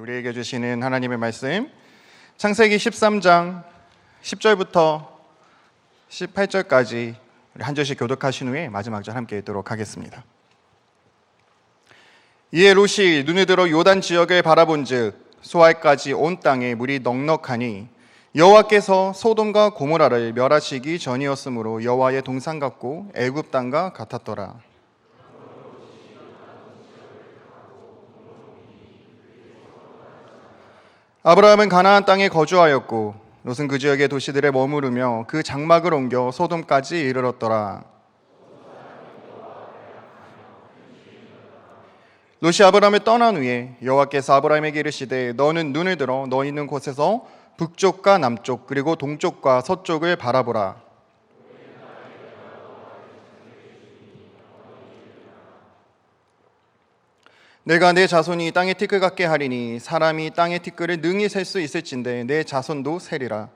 우리에게 주시는 하나님의 말씀 창세기 13장 10절부터 18절까지 한 절씩 교독하신 후에 마지막 절 함께 읽도록 하겠습니다. 이에 롯이 눈을 들어 요단 지역을 바라본즉 소알까지 온 땅에 물이 넉넉하니 여호와께서 소돔과 고모라를 멸하시기 전이었으므로 여호와의 동산 같고 애굽 땅과 같았더라. 아브라함은 가나안 땅에 거주하였고 롯은 그 지역의 도시들에 머무르며 그 장막을 옮겨 소돔까지 이르렀더라. 롯이 아브라함을 떠난 후에 여호와께서 아브라함에게 이르시되 너는 눈을 들어 너 있는 곳에서 북쪽과 남쪽 그리고 동쪽과 서쪽을 바라보라. 내가 내 자손이 땅의 티끌 같게 하리니 사람이 땅의 티끌을 능히 셀 수 있을진데 내 자손도 세리라.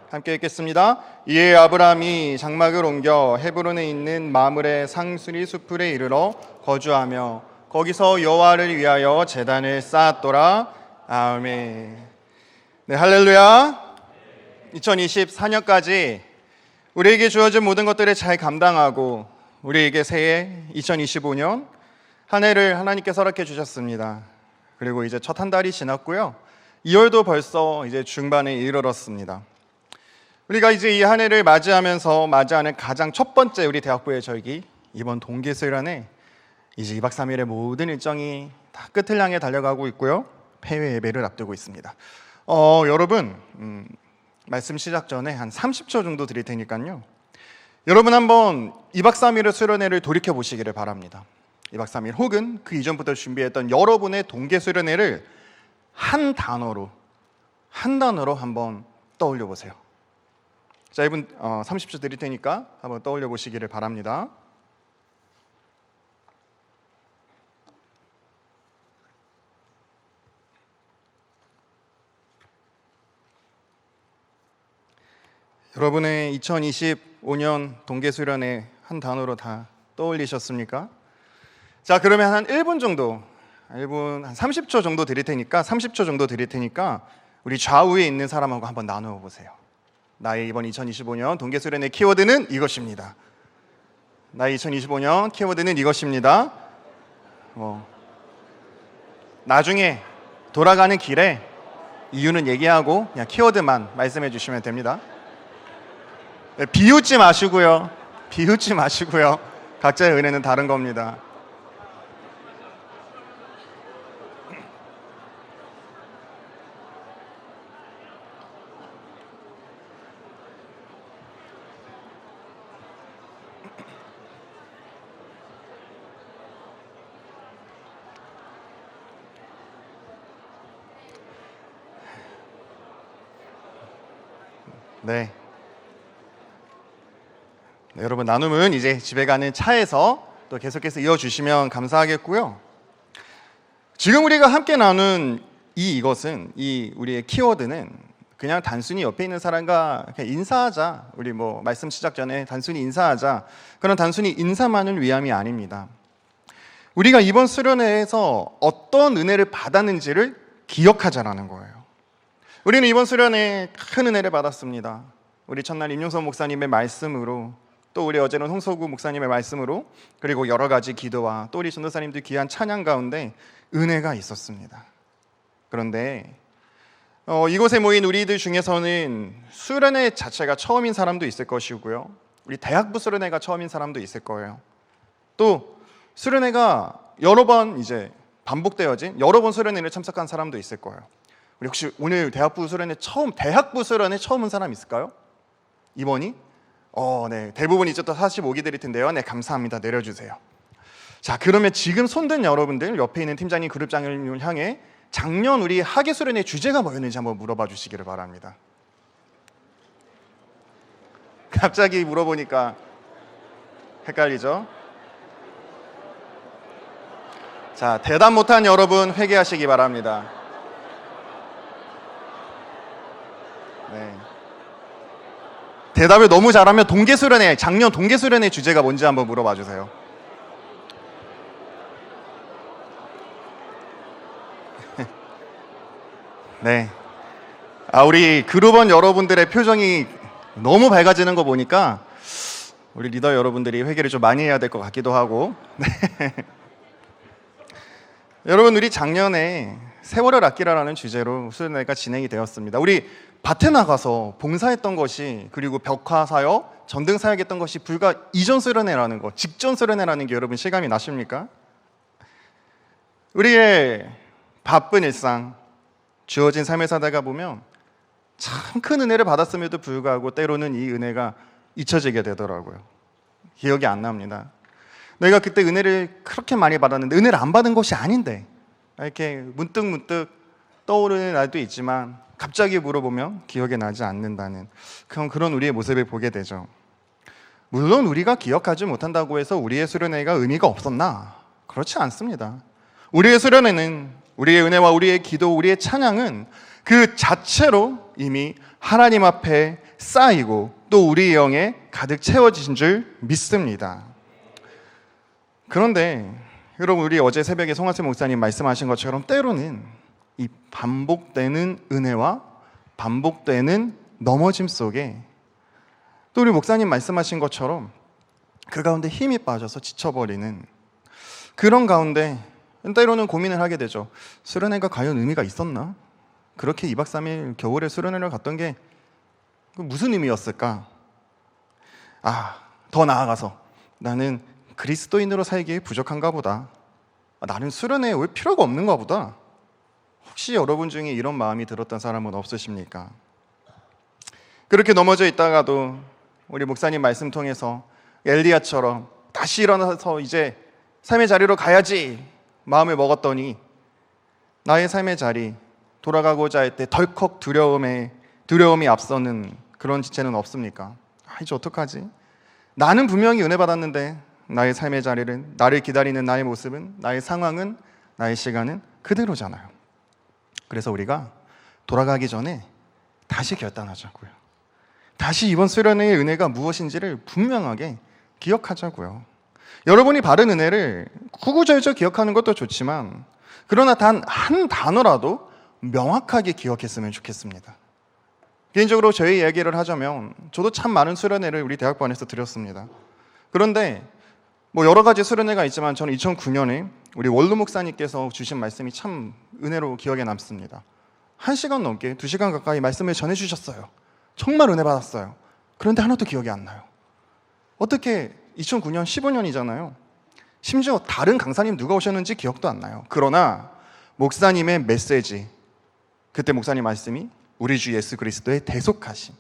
함께 읽겠습니다. 이에 아브라함이 장막을 옮겨 헤브론에 있는 마므레 상수리 수풀에 이르러 거주하며 거기서 여호와를 위하여 제단을 쌓았더라. 아멘. 네, 할렐루야. 2024년까지 우리에게 주어진 모든 것들을 잘 감당하고 우리에게 새해 2025년 한 해를 하나님께서 허락해 주셨습니다. 그리고 이제 첫 한 달이 지났고요. 2월도 벌써 이제 중반에 이르렀습니다. 우리가 이제 이 한 해를 맞이하면서 맞이하는 가장 첫 번째 우리 대학부의 절기 이번 동계수련회 이제 2박 3일의 모든 일정이 다 끝을 향해 달려가고 있고요. 폐회 예배를 앞두고 있습니다. 여러분 말씀 시작 전에 한 30초 정도 드릴 테니까요. 여러분 한번 2박 3일의 수련회를 돌이켜 보시기를 바랍니다. 2박 3일 혹은 그 이전부터 준비했던 여러분의 동계수련회를 한 단어로 한번 떠올려 보세요. 자, 이분 30초 드릴 테니까 한번 떠올려 보시기를 바랍니다. 여러분의 2025년 동계수련회 한 단어로 다 떠올리셨습니까? 자, 그러면 한 1분 정도, 한 30초 정도 드릴 테니까 우리 좌우에 있는 사람하고 한번 나누어 보세요. 나의 이번 2025년 동계수련회 키워드는 이것입니다. 나의 2025년 키워드는 이것입니다. 나중에 돌아가는 길에 이유는 얘기하고 그냥 키워드만 말씀해 주시면 됩니다. 비웃지 마시고요. 각자의 은혜는 다른 겁니다. 네. 네, 여러분 나눔은 이제 집에 가는 차에서 또 계속해서 이어주시면 감사하겠고요. 지금 우리가 함께 나눈 이것은 우리의 키워드는 그냥 단순히 옆에 있는 사람과 그냥 인사하자, 우리 말씀 시작 전에 단순히 인사하자, 그런 단순히 인사만을 위함이 아닙니다. 우리가 이번 수련회에서 어떤 은혜를 받았는지를 기억하자라는 거예요. 우리는 이번 수련회에 큰 은혜를 받았습니다. 우리 첫날 임용선 목사님의 말씀으로, 또 우리 어제는 홍서구 목사님의 말씀으로, 그리고 여러 가지 기도와 또 우리 전도사님들 귀한 찬양 가운데 은혜가 있었습니다. 그런데 이곳에 모인 우리들 중에서는 수련회 자체가 처음인 사람도 있을 것이고요, 우리 대학부 수련회가 처음인 사람도 있을 거예요. 또 수련회가 여러 번 이제 반복되어진 여러 번 수련회를 참석한 사람도 있을 거예요. 우리 혹시 오늘 대학부 수련회 처음 온 사람 있을까요? 이번이? 네, 대부분 이제 또 45기 드릴 텐데요. 네, 감사합니다. 내려주세요. 자, 그러면 지금 손든 여러분들 옆에 있는 팀장님, 그룹장님을 향해 작년 우리 학예 수련회 주제가 뭐였는지 한번 물어봐 주시기를 바랍니다. 갑자기 물어보니까 헷갈리죠? 자, 대답 못한 여러분 회개하시기 바랍니다. 네. 대답을 너무 잘하면 작년 동계수련회 주제가 뭔지 한번 물어봐 주세요. 네. 우리 그룹원 여러분들의 표정이 너무 밝아지는 거 보니까 우리 리더 여러분들이 회개를 좀 많이 해야 될 것 같기도 하고. 네. 여러분, 우리 작년에 세월을 아끼라라는 주제로 수련회가 진행이 되었습니다. 우리 밭에 나가서 봉사했던 것이, 그리고 벽화 사역, 전등 사역했던 것이 불과 이전 수련회라는 거, 직전 수련회라는 게 여러분 실감이 나십니까? 우리의 바쁜 일상, 주어진 삶을 살다가 보면 참 큰 은혜를 받았음에도 불구하고 때로는 이 은혜가 잊혀지게 되더라고요. 기억이 안 납니다. 내가 그때 은혜를 그렇게 많이 받았는데, 은혜를 안 받은 것이 아닌데 이렇게 문득 떠오르는 날도 있지만 갑자기 물어보면 기억이 나지 않는다는 그런 우리의 모습을 보게 되죠. 물론 우리가 기억하지 못한다고 해서 우리의 수련회가 의미가 없었나? 그렇지 않습니다. 우리의 수련회는, 우리의 은혜와 우리의 기도, 우리의 찬양은 그 자체로 이미 하나님 앞에 쌓이고 또 우리 영에 가득 채워진 줄 믿습니다. 그런데 여러분, 우리 어제 새벽에 송하슬 목사님 말씀하신 것처럼 때로는 이 반복되는 은혜와 반복되는 넘어짐 속에 또 우리 목사님 말씀하신 것처럼 그 가운데 힘이 빠져서 지쳐버리는 그런 가운데 때로는 고민을 하게 되죠. 수련회가 과연 의미가 있었나? 그렇게 2박 3일 겨울에 수련회를 갔던 게 무슨 의미였을까? 더 나아가서 나는 그리스도인으로 살기에 부족한가 보다. 나는 수련회에 올 필요가 없는가 보다. 혹시 여러분 중에 이런 마음이 들었던 사람은 없으십니까? 그렇게 넘어져 있다가도 우리 목사님 말씀 통해서 엘리야처럼 다시 일어나서 이제 삶의 자리로 가야지 마음을 먹었더니 나의 삶의 자리 돌아가고자 할 때 덜컥 두려움이 앞서는 그런 지체는 없습니까? 이제 어떡하지? 나는 분명히 은혜 받았는데 나의 삶의 자리는, 나를 기다리는 나의 모습은, 나의 상황은, 나의 시간은 그대로잖아요. 그래서 우리가 돌아가기 전에 다시 결단하자고요. 다시 이번 수련회의 은혜가 무엇인지를 분명하게 기억하자고요. 여러분이 바른 은혜를 구구절절 기억하는 것도 좋지만, 그러나 단 한 단어라도 명확하게 기억했으면 좋겠습니다. 개인적으로 저희 얘기를 하자면 저도 참 많은 수련회를 우리 대학반에서 드렸습니다. 그런데 여러 가지 수련회가 있지만 저는 2009년에 우리 원로 목사님께서 주신 말씀이 참 은혜로 기억에 남습니다. 1시간 넘게 2시간 가까이 말씀을 전해주셨어요. 정말 은혜 받았어요. 그런데 하나도 기억이 안 나요. 어떻게 2009년 15년이잖아요. 심지어 다른 강사님 누가 오셨는지 기억도 안 나요. 그러나 목사님의 메시지, 그때 목사님 말씀이 우리 주 예수 그리스도의 대속하심,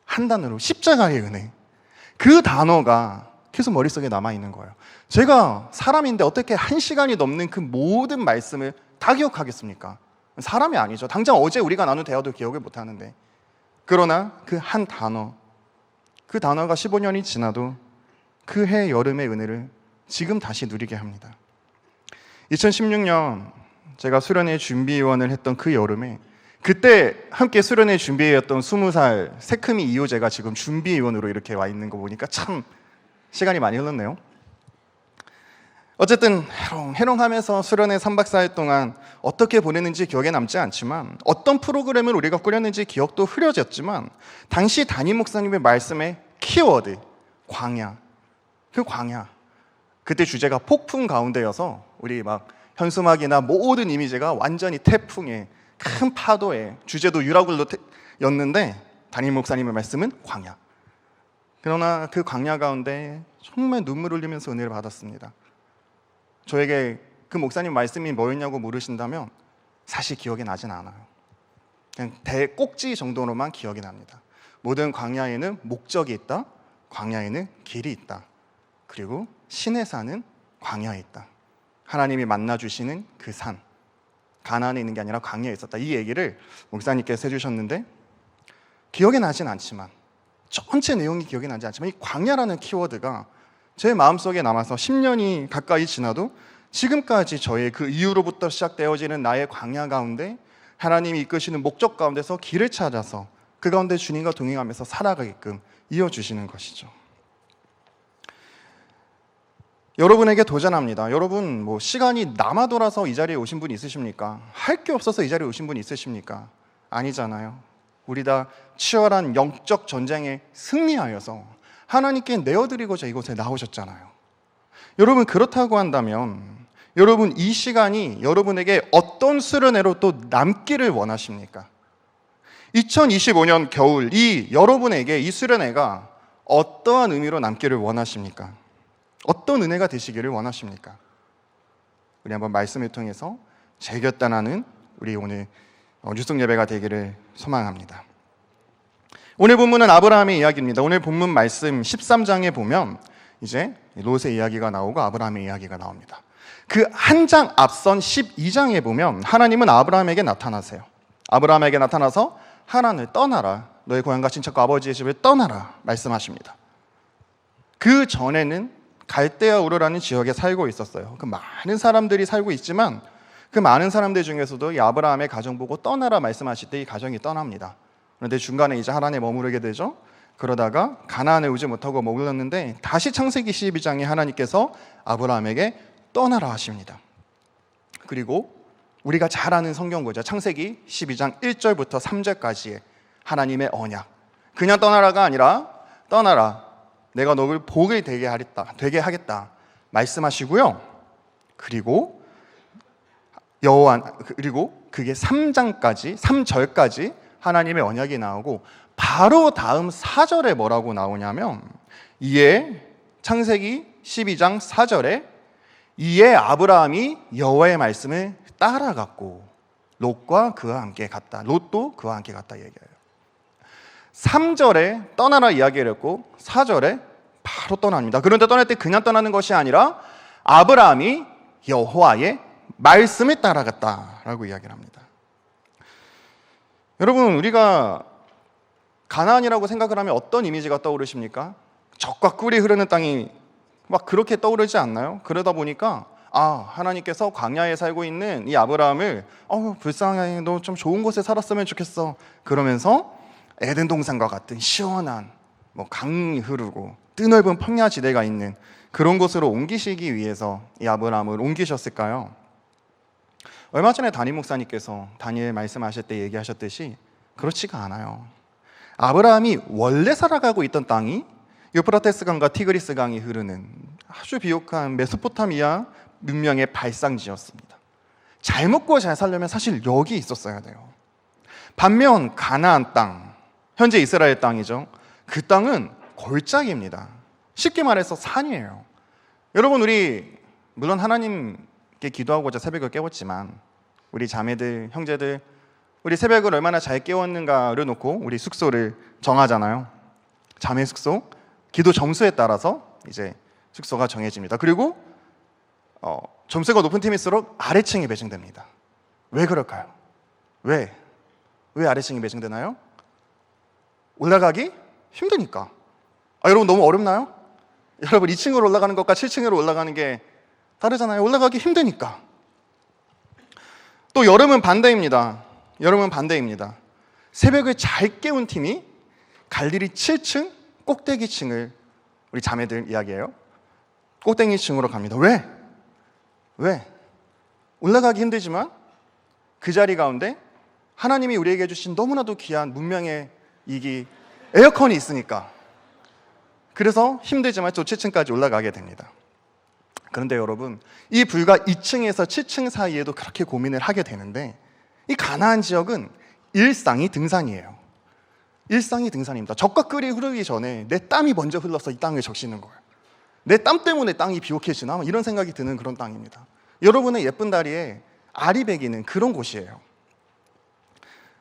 한 단어로 십자가의 은혜, 그 단어가 계속 머릿속에 남아있는 거예요. 제가 사람인데 어떻게 1시간이 넘는 그 모든 말씀을 다 기억하겠습니까? 사람이 아니죠. 당장 어제 우리가 나눈 대화도 기억을 못하는데, 그러나 그 한 단어, 그 단어가 15년이 지나도 그 해 여름의 은혜를 지금 다시 누리게 합니다. 2016년 제가 수련회 준비위원을 했던 그 여름에 그때 함께 수련회 준비했던 20살 새크미 이호재가 지금 준비위원으로 이렇게 와 있는 거 보니까 참 시간이 많이 흘렀네요. 어쨌든 해롱하면서 수련회 3박 4일 동안 어떻게 보냈는지 기억에 남지 않지만, 어떤 프로그램을 우리가 꾸렸는지 기억도 흐려졌지만, 당시 담임 목사님의 말씀의 키워드 광야, 그 광야, 그때 주제가 폭풍 가운데여서 우리 현수막이나 모든 이미지가 완전히 태풍에, 큰 파도에, 주제도 유라굴로였는데 담임 목사님의 말씀은 광야. 그러나 그 광야 가운데 정말 눈물 흘리면서 은혜를 받았습니다. 저에게 그 목사님 말씀이 뭐였냐고 물으신다면 사실 기억이 나진 않아요. 그냥 대꼭지 정도로만 기억이 납니다. 모든 광야에는 목적이 있다. 광야에는 길이 있다. 그리고 신의 산은 광야에 있다. 하나님이 만나주시는 그 산, 가나안에 있는 게 아니라 광야에 있었다. 이 얘기를 목사님께서 해주셨는데 기억이 나진 않지만, 전체 내용이 기억이 나지 않지만 이 광야라는 키워드가 제 마음속에 남아서 10년이 가까이 지나도 지금까지 저의 그 이후로부터 시작되어지는 나의 광야 가운데 하나님이 이끄시는 목적 가운데서 길을 찾아서 그 가운데 주님과 동행하면서 살아가게끔 이어주시는 것이죠. 여러분에게 도전합니다. 여러분 시간이 남아 돌아서 이 자리에 오신 분 있으십니까? 할 게 없어서 이 자리에 오신 분 있으십니까? 아니잖아요. 우리 다 치열한 영적 전쟁에 승리하여서 하나님께 내어드리고자 이곳에 나오셨잖아요. 여러분, 그렇다고 한다면 여러분, 이 시간이 여러분에게 어떤 수련회로 또 남기를 원하십니까? 2025년 겨울 이 여러분에게 이 수련회가 어떠한 의미로 남기를 원하십니까? 어떤 은혜가 되시기를 원하십니까? 우리 한번 말씀을 통해서 재결단하는 우리 오늘 유숙 예배가 되기를 소망합니다. 오늘 본문은 아브라함의 이야기입니다. 오늘 본문 말씀 13장에 보면 이제 롯의 이야기가 나오고 아브라함의 이야기가 나옵니다. 그 한 장 앞선 12장에 보면 하나님은 아브라함에게 나타나세요. 아브라함에게 나타나서 하란을 떠나라, 너의 고향과 친척과 아버지의 집을 떠나라 말씀하십니다. 그 전에는 갈대아 우르라는 지역에 살고 있었어요. 그 많은 사람들이 살고 있지만 그 많은 사람들 중에서도 이 아브라함의 가정 보고 떠나라 말씀하실 때 이 가정이 떠납니다. 그런데 중간에 이제 하란에 머무르게 되죠. 그러다가 가나안에 오지 못하고 머물렀는데 다시 창세기 12장에 하나님께서 아브라함에게 떠나라 하십니다. 그리고 우리가 잘 아는 성경 구절 창세기 12장 1절부터 3절까지의 하나님의 언약, 그냥 떠나라가 아니라 떠나라, 내가 너를 복을 되게 하겠다 말씀하시고요. 그리고 그게 3절까지 하나님의 언약이 나오고 바로 다음 4절에 뭐라고 나오냐면 이에 창세기 12장 4절에 이에 아브라함이 여호와의 말씀을 따라갔고 롯과 그와 함께 갔다. 롯도 그와 함께 갔다 얘기해요. 3절에 떠나라 이야기를 했고 4절에 바로 떠납니다. 그런데 떠날 때 그냥 떠나는 것이 아니라 아브라함이 여호와의 말씀을 따라갔다라고 이야기를 합니다. 여러분, 우리가 가나안이라고 생각을 하면 어떤 이미지가 떠오르십니까? 젖과 꿀이 흐르는 땅이 막 그렇게 떠오르지 않나요? 그러다 보니까 하나님께서 광야에 살고 있는 이 아브라함을 불쌍해, 너 좀 좋은 곳에 살았으면 좋겠어 그러면서 에덴 동산과 같은 시원한 강이 흐르고 뜨넓은 평야지대가 있는 그런 곳으로 옮기시기 위해서 이 아브라함을 옮기셨을까요? 얼마 전에 담임 목사님께서 다니엘 말씀하실 때 얘기하셨듯이 그렇지가 않아요. 아브라함이 원래 살아가고 있던 땅이 유프라테스 강과 티그리스 강이 흐르는 아주 비옥한 메소포타미아 문명의 발상지였습니다. 잘 먹고 잘 살려면 사실 여기 있었어야 돼요. 반면 가나안 땅, 현재 이스라엘 땅이죠. 그 땅은 골짜기입니다. 쉽게 말해서 산이에요. 여러분, 우리 물론 하나님께 기도하고자 새벽을 깨웠지만 우리 자매들, 형제들, 우리 새벽을 얼마나 잘 깨웠는가를 놓고 우리 숙소를 정하잖아요. 자매 숙소, 기도 점수에 따라서 이제 숙소가 정해집니다. 그리고 점수가 높은 팀일수록 아래층이 배정됩니다. 왜 그럴까요? 왜 아래층이 배정되나요? 올라가기 힘드니까. 여러분, 너무 어렵나요? 여러분, 2층으로 올라가는 것과 7층으로 올라가는 게 다르잖아요. 올라가기 힘드니까. 또 여름은 반대입니다. 새벽을 잘 깨운 팀이 갈릴리 7층 꼭대기층을 우리 자매들 이야기해요. 꼭대기층으로 갑니다. 왜? 올라가기 힘들지만 그 자리 가운데 하나님이 우리에게 주신 너무나도 귀한 문명의 이기 에어컨이 있으니까. 그래서 힘들지만 또 7층까지 올라가게 됩니다. 그런데 여러분, 이 불과 2층에서 7층 사이에도 그렇게 고민을 하게 되는데 이 가나안 지역은 일상이 등산이에요. 일상이 등산입니다. 젖과 꿀이 흐르기 전에 내 땀이 먼저 흘러서 이 땅을 적시는 거예요. 내 땀 때문에 땅이 비옥해지나? 이런 생각이 드는 그런 땅입니다. 여러분의 예쁜 다리에 알이 배기는 그런 곳이에요.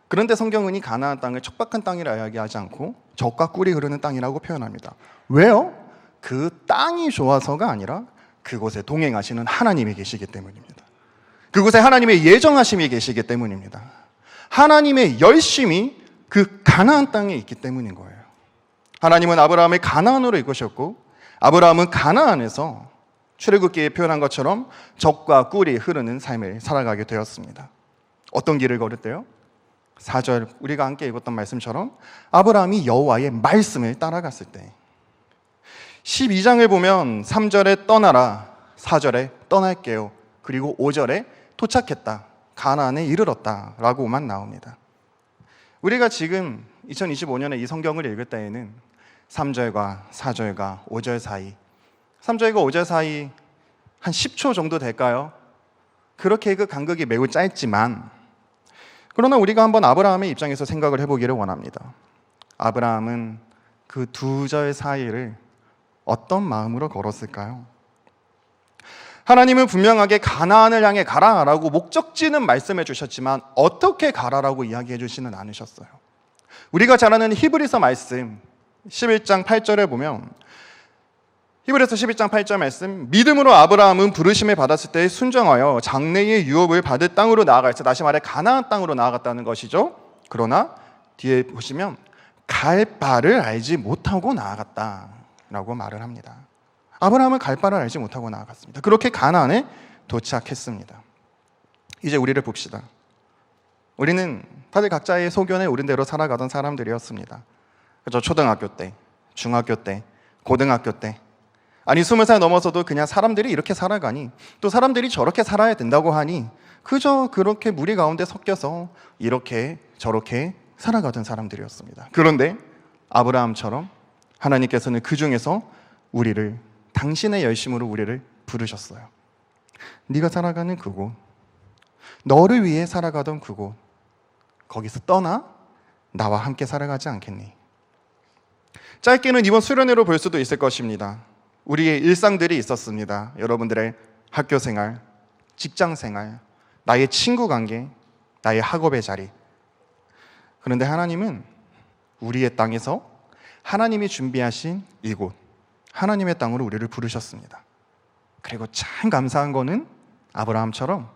그런데 성경은 이 가나안 땅을 척박한 땅이라 이야기하지 않고 젖과 꿀이 흐르는 땅이라고 표현합니다. 왜요? 그 땅이 좋아서가 아니라 그곳에 동행하시는 하나님이 계시기 때문입니다. 그곳에 하나님의 예정하심이 계시기 때문입니다. 하나님의 열심이 그 가나안 땅에 있기 때문인 거예요. 하나님은 아브라함을 가나안으로 이끄셨고 아브라함은 가나안에서 출애굽기에 표현한 것처럼 젖과 꿀이 흐르는 삶을 살아가게 되었습니다. 어떤 길을 걸을 때요? 4절 우리가 함께 읽었던 말씀처럼 아브라함이 여호와의 말씀을 따라갔을 때, 12장을 보면 3절에 떠나라, 4절에 떠날게요, 그리고 5절에 도착했다, 가나안에 이르렀다 라고만 나옵니다. 우리가 지금 2025년에 이 성경을 읽을 때에는 3절과 4절과 5절 사이, 3절과 5절 사이 한 10초 정도 될까요? 그렇게 그 간격이 매우 짧지만, 그러나 우리가 한번 아브라함의 입장에서 생각을 해보기를 원합니다. 아브라함은 그 2절 사이를 어떤 마음으로 걸었을까요? 하나님은 분명하게 가나안을 향해 가라라고 목적지는 말씀해 주셨지만 어떻게 가라라고 이야기해 주시는 않으셨어요. 우리가 잘 아는 히브리서 말씀 11장 8절에 보면, 히브리서 11장 8절 말씀, 믿음으로 아브라함은 부르심을 받았을 때 순종하여 장래의 유업을 받을 땅으로 나아갔어요. 다시 말해 가나안 땅으로 나아갔다는 것이죠. 그러나 뒤에 보시면 갈 바를 알지 못하고 나아갔다라고 말을 합니다. 아브라함은 갈 바를 알지 못하고 나아갔습니다. 그렇게 가나안에 도착했습니다. 이제 우리를 봅시다. 우리는 다들 각자의 소견에 오른 대로 살아가던 사람들이었습니다. 그렇죠? 초등학교 때, 중학교 때, 고등학교 때, 아니 20살 넘어서도 그냥 사람들이 이렇게 살아가니, 또 사람들이 저렇게 살아야 된다고 하니 그저 그렇게 무리 가운데 섞여서 이렇게 저렇게 살아가던 사람들이었습니다. 그런데 아브라함처럼 하나님께서는 그 중에서 우리를, 당신의 열심으로 우리를 부르셨어요. 네가 살아가는 그곳, 너를 위해 살아가던 그곳, 거기서 떠나 나와 함께 살아가지 않겠니? 짧게는 이번 수련회로 볼 수도 있을 것입니다. 우리의 일상들이 있었습니다. 여러분들의 학교 생활, 직장 생활, 나의 친구 관계, 나의 학업의 자리. 그런데 하나님은 우리의 땅에서 하나님이 준비하신 이곳, 하나님의 땅으로 우리를 부르셨습니다. 그리고 참 감사한 거는 아브라함처럼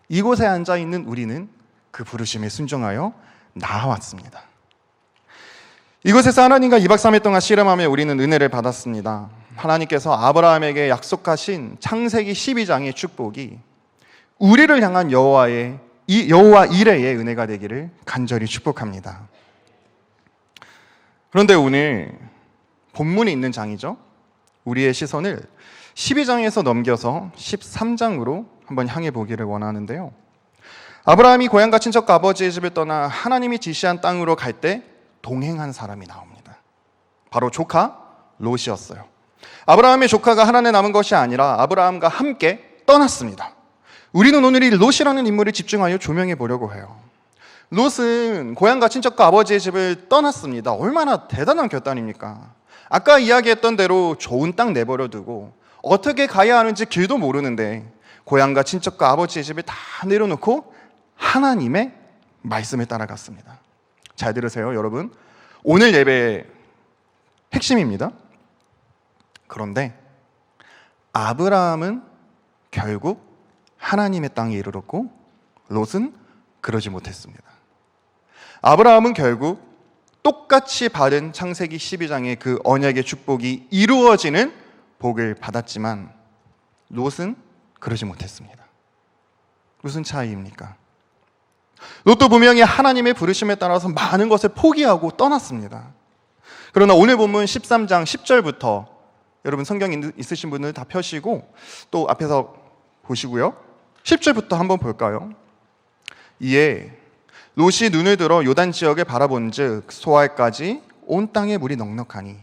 이곳에 앉아 있는 우리는 그 부르심에 순종하여 나아왔습니다. 이곳에서 하나님과 2박 3일 동안 씨름하며 우리는 은혜를 받았습니다. 하나님께서 아브라함에게 약속하신 창세기 12장의 축복이 우리를 향한 여호와 이레의 은혜가 되기를 간절히 축복합니다. 그런데 오늘 본문이 있는 장이죠. 우리의 시선을 12장에서 넘겨서 13장으로 한번 향해 보기를 원하는데요. 아브라함이 고향과 친척과 아버지의 집을 떠나 하나님이 지시한 땅으로 갈 때 동행한 사람이 나옵니다. 바로 조카 롯이었어요. 아브라함의 조카가 하나에 남은 것이 아니라 아브라함과 함께 떠났습니다. 우리는 오늘 이 롯이라는 인물을 집중하여 조명해 보려고 해요. 롯은 고향과 친척과 아버지의 집을 떠났습니다. 얼마나 대단한 결단입니까? 아까 이야기했던 대로 좋은 땅 내버려 두고 어떻게 가야 하는지 길도 모르는데 고향과 친척과 아버지의 집을 다 내려놓고 하나님의 말씀을 따라갔습니다. 잘 들으세요, 여러분. 오늘 예배의 핵심입니다. 그런데 아브라함은 결국 하나님의 땅에 이르렀고 롯은 그러지 못했습니다. 아브라함은 결국 똑같이 받은 창세기 12장의 그 언약의 축복이 이루어지는 복을 받았지만 롯은 그러지 못했습니다. 무슨 차이입니까? 롯도 분명히 하나님의 부르심에 따라서 많은 것을 포기하고 떠났습니다. 그러나 오늘 본문 13장 10절부터, 여러분 성경 있으신 분들 다 펴시고 또 앞에서 보시고요, 10절부터 한번 볼까요? 이에 롯이 눈을 들어 요단 지역을 바라본즉 소알까지 온 땅에 물이 넉넉하니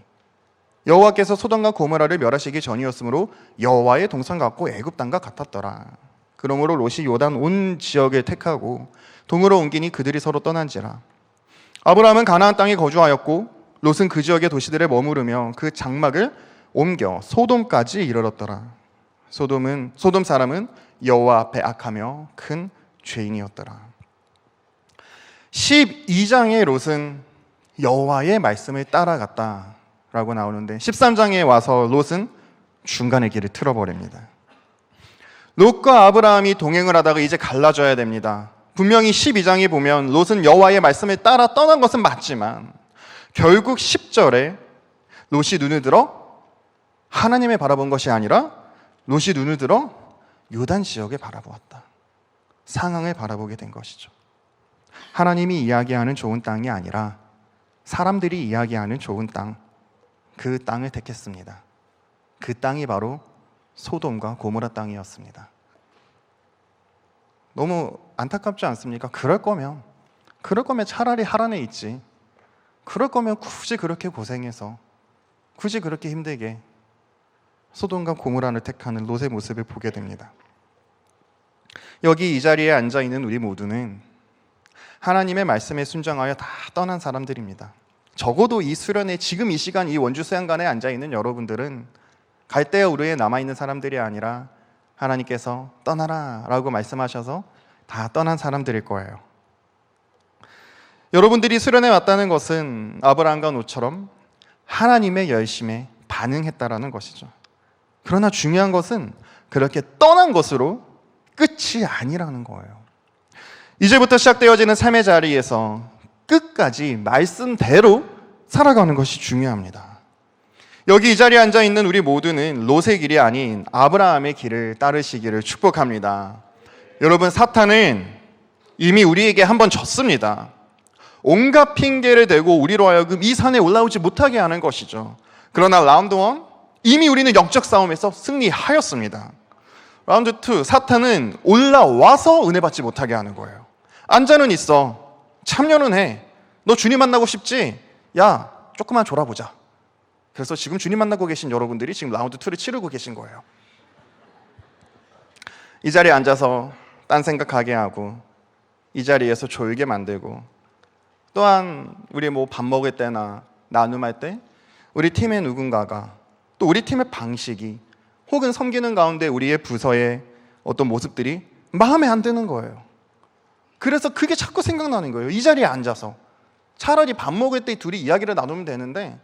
여호와께서 소돔과 고모라를 멸하시기 전이었으므로 여호와의 동산 같고 애굽 땅과 같았더라. 그러므로 롯이 요단 온 지역을 택하고 동으로 옮기니 그들이 서로 떠난지라. 아브라함은 가나안 땅에 거주하였고 롯은 그 지역의 도시들에 머무르며 그 장막을 옮겨 소돔까지 이르렀더라. 소돔 사람은 여호와 앞에 악하며 큰 죄인이었더라. 12장의 롯은 여호와의 말씀을 따라갔다라고 나오는데 13장에 와서 롯은 중간의 길을 틀어버립니다. 롯과 아브라함이 동행을 하다가 이제 갈라져야 됩니다. 분명히 12장에 보면 롯은 여호와의 말씀을 따라 떠난 것은 맞지만 결국 10절에 롯이 눈을 들어 하나님을 바라본 것이 아니라 롯이 눈을 들어 요단 지역을 바라보았다. 상황을 바라보게 된 것이죠. 하나님이 이야기하는 좋은 땅이 아니라 사람들이 이야기하는 좋은 땅, 그 땅을 택했습니다. 그 땅이 바로 소돔과 고모라 땅이었습니다. 너무 안타깝지 않습니까? 그럴 거면 그럴 거면 차라리 하란에 있지. 그럴 거면 굳이 그렇게 고생해서, 굳이 그렇게 힘들게 소돔과 고모라를 택하는 롯의 모습을 보게 됩니다. 여기 이 자리에 앉아있는 우리 모두는 하나님의 말씀에 순종하여 다 떠난 사람들입니다. 적어도 이 수련회 지금 이 시간 이 원주 수양관에 앉아있는 여러분들은 갈대아 우르에 남아있는 사람들이 아니라 하나님께서 떠나라 라고 말씀하셔서 다 떠난 사람들일 거예요. 여러분들이 수련회 왔다는 것은 아브라함과 롯처럼 하나님의 열심에 반응했다라는 것이죠. 그러나 중요한 것은 그렇게 떠난 것으로 끝이 아니라는 거예요. 이제부터 시작되어지는 삶의 자리에서 끝까지 말씀대로 살아가는 것이 중요합니다. 여기 이 자리에 앉아있는 우리 모두는 롯의 길이 아닌 아브라함의 길을 따르시기를 축복합니다. 여러분, 사탄은 이미 우리에게 한번 졌습니다. 온갖 핑계를 대고 우리로 하여금 이 산에 올라오지 못하게 하는 것이죠. 그러나 라운드 1, 이미 우리는 영적 싸움에서 승리하였습니다. 라운드 2, 사탄은 올라와서 은혜 받지 못하게 하는 거예요. 앉아는 있어. 참여는 해. 너 주님 만나고 싶지? 야, 조금만 졸아보자. 그래서 지금 주님 만나고 계신 여러분들이 지금 라운드 2를 치르고 계신 거예요. 이 자리에 앉아서 딴 생각하게 하고, 이 자리에서 졸게 만들고, 또한 우리 밥 먹을 때나 나눔할 때 우리 팀의 누군가가, 또 우리 팀의 방식이, 혹은 섬기는 가운데 우리의 부서의 어떤 모습들이 마음에 안 드는 거예요. 그래서 그게 자꾸 생각나는 거예요. 이 자리에 앉아서 차라리 밥 먹을 때 둘이 이야기를 나누면 되는데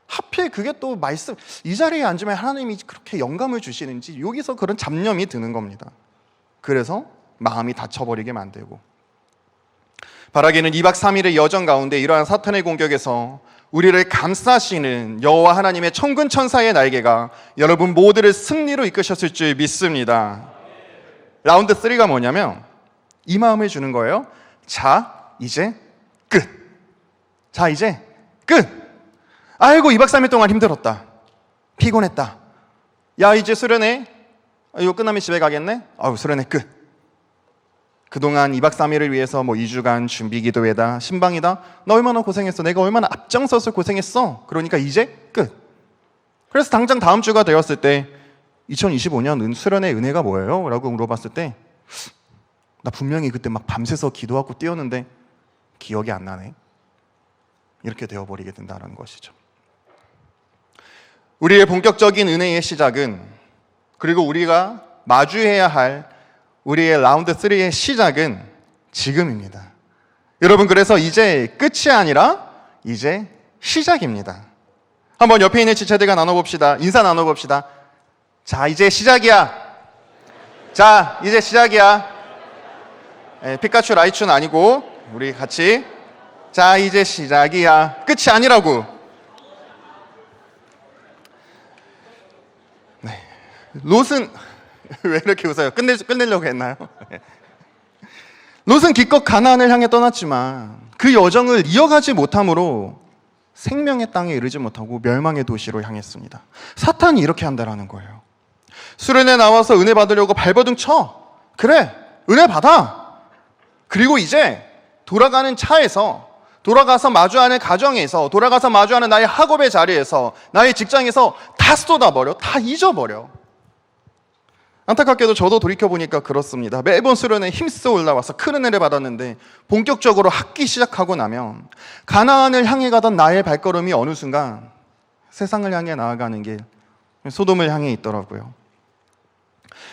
하필 그게 또 말씀, 이 자리에 앉으면 하나님이 그렇게 영감을 주시는지 여기서 그런 잡념이 드는 겁니다. 그래서 마음이 닫혀버리게 만들고, 바라기는 2박 3일의 여정 가운데 이러한 사탄의 공격에서 우리를 감싸시는 여호와 하나님의 천군 천사의 날개가 여러분 모두를 승리로 이끄셨을 줄 믿습니다. 라운드 3가 뭐냐면 이 마음을 주는 거예요. 자, 이제 끝. 자, 이제 끝. 아이고, 2박 3일 동안 힘들었다. 피곤했다. 야, 이제 수련회. 이거 끝나면 집에 가겠네? 아유, 수련회 끝. 그동안 2박 3일을 위해서 2주간 준비 기도회다, 신방이다. 너 얼마나 고생했어. 내가 얼마나 앞장서서 고생했어. 그러니까 이제 끝. 그래서 당장 다음 주가 되었을 때 2025년 수련회 은혜가 뭐예요? 라고 물어봤을 때 나 분명히 그때 막 밤새서 기도하고 뛰었는데 기억이 안 나네. 이렇게 되어버리게 된다는 것이죠. 우리의 본격적인 은혜의 시작은, 그리고 우리가 마주해야 할 우리의 라운드 3의 시작은 지금입니다. 여러분, 그래서 이제 끝이 아니라 이제 시작입니다. 한번 옆에 있는 지체들과 나눠봅시다. 인사 나눠봅시다. 자, 이제 시작이야. 자, 이제 시작이야. 피카츄 라이츄는 아니고 우리 같이, 자, 이제 시작이야. 끝이 아니라고. 네. 롯은 왜 이렇게 웃어요? 끝내려고 했나요? 롯은 기껏 가나안을 향해 떠났지만 그 여정을 이어가지 못함으로 생명의 땅에 이르지 못하고 멸망의 도시로 향했습니다. 사탄이 이렇게 한다라는 거예요. 수련회 나와서 은혜 받으려고 발버둥 쳐. 그래, 은혜 받아. 그리고 이제 돌아가는 차에서, 돌아가서 마주하는 가정에서, 돌아가서 마주하는 나의 학업의 자리에서, 나의 직장에서 다 쏟아버려. 다 잊어버려. 안타깝게도 저도 돌이켜보니까 그렇습니다. 매번 수련회에 힘써 올라와서 큰 은혜를 받았는데 본격적으로 학기 시작하고 나면 가나안을 향해 가던 나의 발걸음이 어느 순간 세상을 향해 나아가는 길, 소돔을 향해 있더라고요.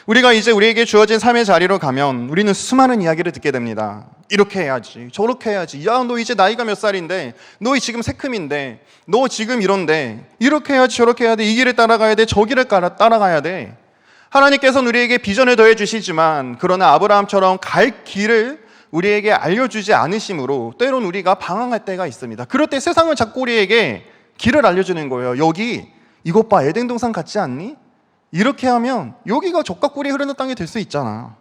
우리가 이제 우리에게 주어진 삶의 자리로 가면 우리는 수많은 이야기를 듣게 됩니다. 이렇게 해야지, 저렇게 해야지. 야, 너 이제 나이가 몇 살인데, 너 지금 새큼인데, 너 지금 이런데, 이렇게 해야지, 저렇게 해야 돼. 이 길을 따라가야 돼, 저 길을 따라가야 돼. 하나님께서는 우리에게 비전을 더해 주시지만, 그러나 아브라함처럼 갈 길을 우리에게 알려주지 않으심으로 때론 우리가 방황할 때가 있습니다. 그럴 때 세상은 자꾸 우리에게 길을 알려주는 거예요. 여기 이것 봐, 에덴 동산 같지 않니? 이렇게 하면 여기가 젖과 꿀이 흐르는 땅이 될 수 있잖아.